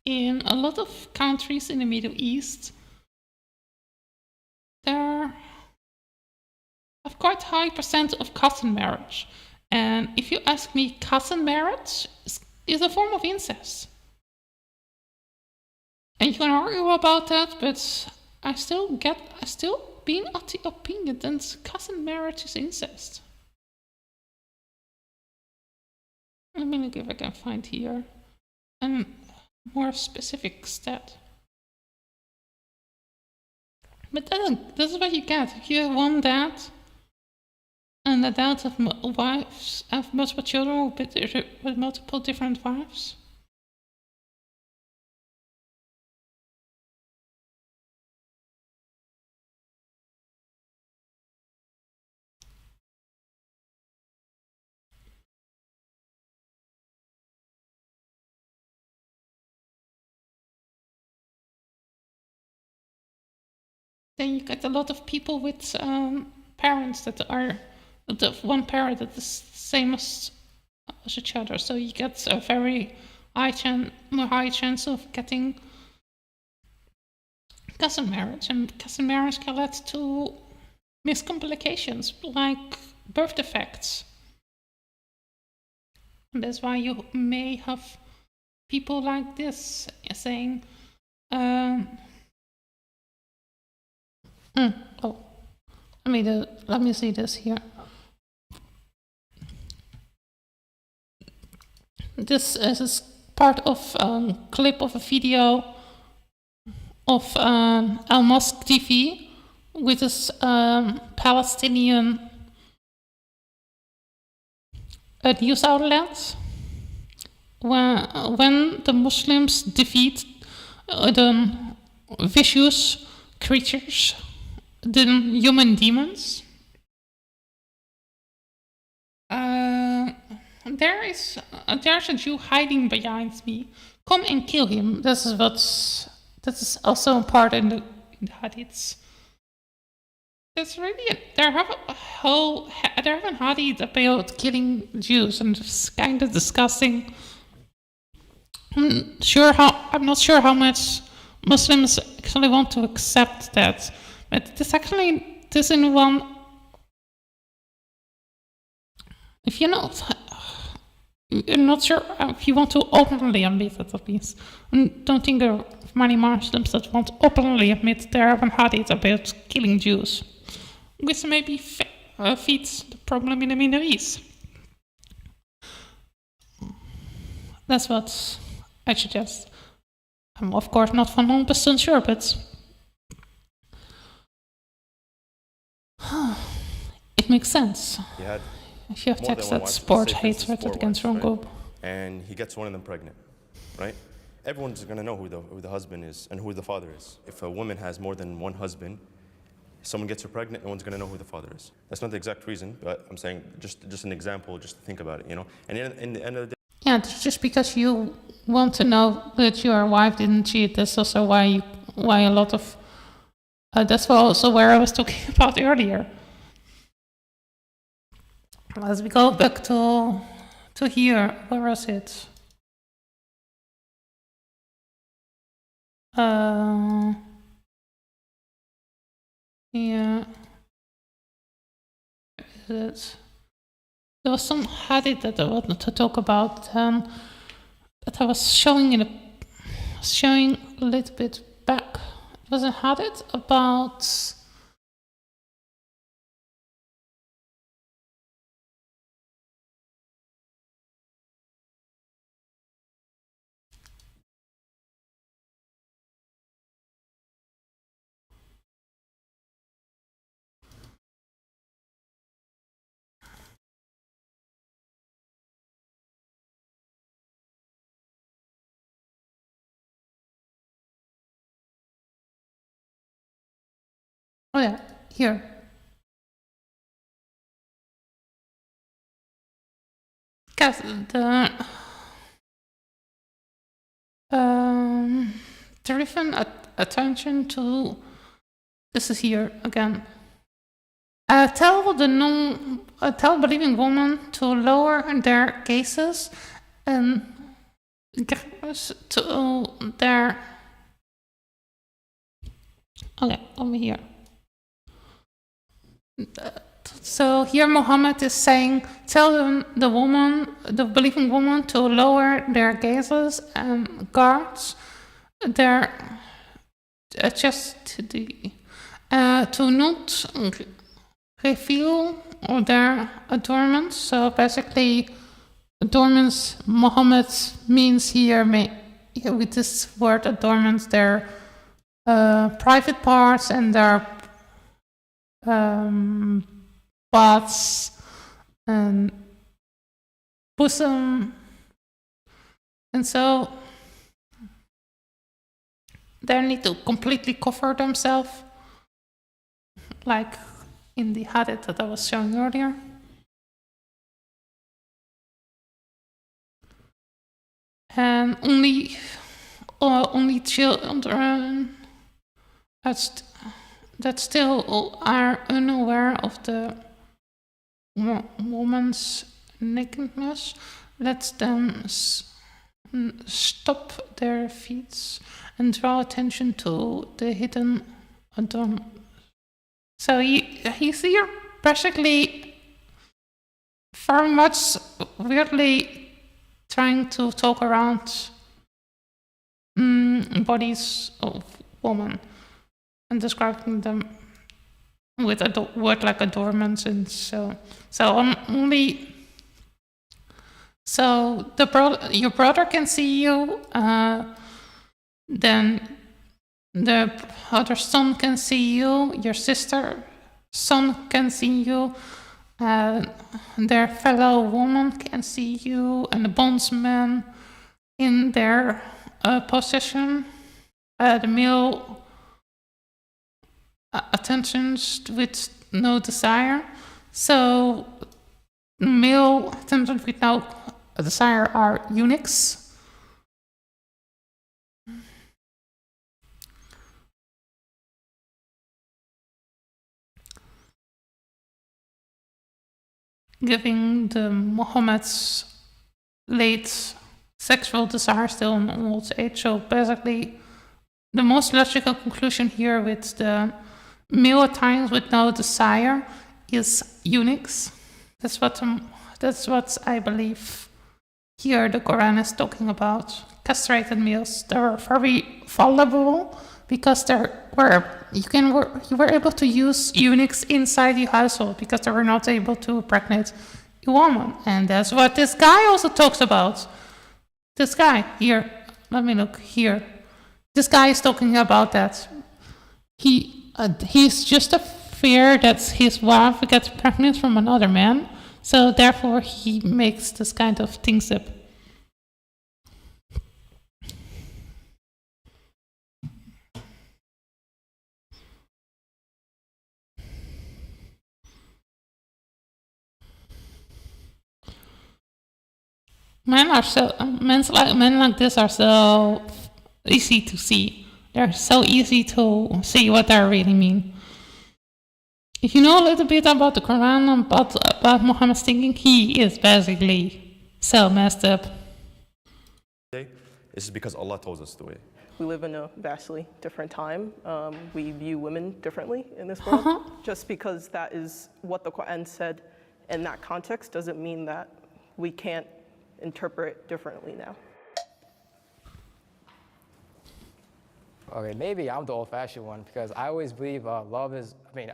in a lot of countries in the Middle East, there have quite high percent of cousin marriage. And if you ask me, cousin marriage is a form of incest. And you can argue about that, but I still being of the opinion that cousin marriage is incest. Let me look if I can find here a more specific stat. But this is what you get. If you have one dad, and the dad have wives, have multiple children with multiple different wives. then you get a lot of people with parents that are the one parent that is the same as each other. So you get a very more high chance of getting cousin marriage, and cousin marriage can lead to miscomplications like birth defects. And that's why you may have people like this saying, let me see this here. This is part of a clip of a video of Al Mosque TV with this Palestinian news outlet. When the Muslims defeat the vicious creatures, the human demons, there's a Jew hiding behind me. Come and kill him. That is also a part in the hadiths. It's really they have a hadith about killing Jews, and it's kind of disgusting. I'm not sure how much Muslims actually want to accept that, but this in one. If you're not sure if you want to openly admit it, at least. I don't think there are many Muslims that want to openly admit there are hadith about killing Jews, which maybe feeds the problem in the Middle East. That's what I suggest. I'm of course not 100% sure, but it makes sense. If you have texts that support hatred against wrong group. And he gets one of them pregnant, right? Everyone's going to know who the husband is and who the father is. If a woman has more than one husband, someone gets her pregnant, no one's going to know who the father is. That's not the exact reason, but I'm saying just an example, just to think about it, you know? And in the end of the day... Yeah, just because you want to know that your wife didn't cheat, that's also why a lot of... that's also where I was talking about earlier. As we go back to here, where was it? Yeah. There was some hadith that I wanted to talk about that I was showing a little bit back. It was a hadith about here. Because driven attention to this is here again. Tell believing women to lower their gazes and to their. Okay, over here. So here Muhammad is saying, tell the believing woman to lower their gazes and guard their chastity, to not reveal their adornments. So basically, adornments Muhammad means here with this word adornments their private parts and their butts and bosom, and so they need to completely cover themselves, like in the hadith that I was showing earlier. And only children that still are unaware of the woman's nakedness, let them stop their feet and draw attention to the hidden adornment. So he's here basically very much weirdly trying to talk around bodies of women and describing them with a word like adornments, and so your brother can see you, then the other son can see you, your sister son can see you, their fellow woman can see you, and the bondsman in their possession, the male attentions with no desire. So male attentions with no desire are eunuchs. Giving the Muhammad's late sexual desire still in old age. So basically, the most logical conclusion here with the male attires with no desire is eunuchs. That's what I believe here the Quran is talking about. Castrated males. They're very vulnerable because you were able to use eunuchs inside your household because they were not able to impregnate a woman, and that's what this guy also talks about. This guy here, let me look here. This guy is talking about that. He's just a fear that his wife gets pregnant from another man, so therefore he makes this kind of things up. Men like this are so easy to see. They're so easy to see what they really mean. If you know a little bit about the Quran and about Muhammad's thinking, he is basically so messed up. This is because Allah told us the way. We live in a vastly different time. We view women differently in this world. Just because that is what the Quran said in that context doesn't mean that we can't interpret differently now. Okay, maybe I'm the old-fashioned one because I always believe I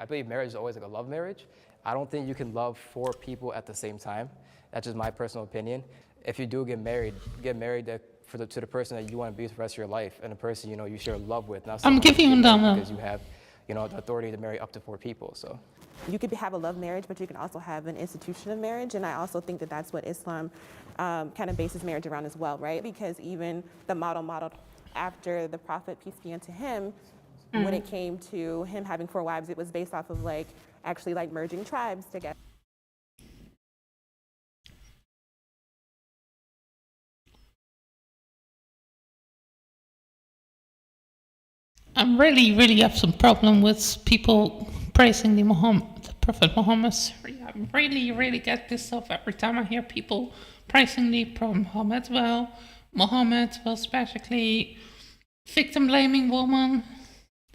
believe marriage is always like a love marriage. I don't think you can love 4 people at the same time. That's just my personal opinion. If you do get married to the person that you want to be for the rest of your life, and the person you share love with. Not I'm giving you because you have the authority to marry up to 4 people. So you could have a love marriage, but you can also have an institution of marriage, and I also think that that's what Islam kind of bases marriage around as well, right? Because even the modeled after the Prophet, peace be unto him, when it came to him having 4 wives, it was based off of actually merging tribes together. I'm really have some problem with people praising the Prophet Muhammad. I really get pissed off every time I hear people praising the Prophet Muhammad. Well, Muhammad was basically victim blaming women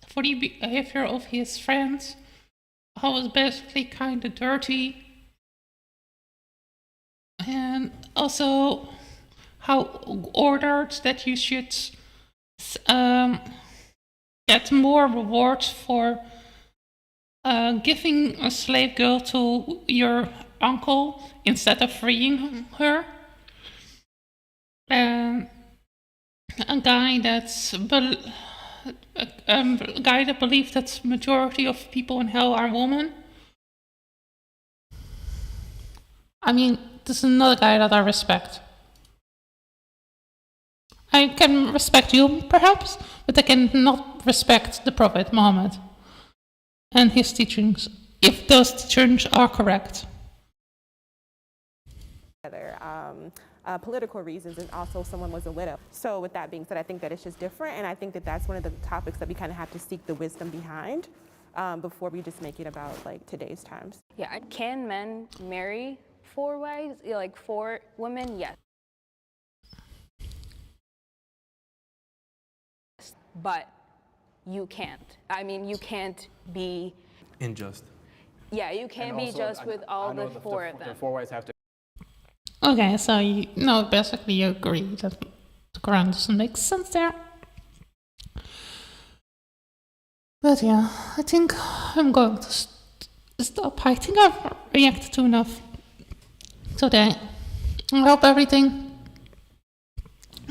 for the behavior of his friends. I was basically kind of dirty. And also how ordered that you should get more rewards for giving a slave girl to your uncle instead of freeing her. A guy that believes that majority of people in hell are women. I mean, this is another guy that I respect. I can respect you, perhaps, but I cannot respect the Prophet Muhammad and his teachings, if those teachings are correct. Political reasons, and also someone was a widow. So with that being said, I think that it's just different, and I think that that's one of the topics that we kind of have to seek the wisdom behind. before we just make it about like today's times. Yeah, can men marry 4 wives, like 4 women? Yes. But you can't. I mean, you can't be Unjust. Yeah, you can't be just with all the 4 of them. The 4 wives have to. Okay, so basically you agree that the Quran doesn't make sense there. But yeah, I think I'm going to stop. I think I've reacted to enough today. I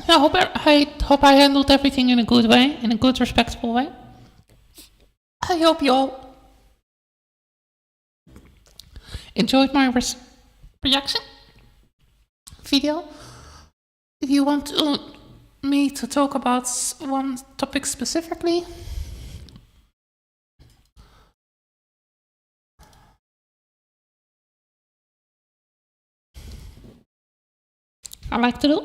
hope I handled everything in a good way, in a good, respectful way. I hope you all enjoyed my reaction video. If you want me to talk about one topic specifically, I like to do,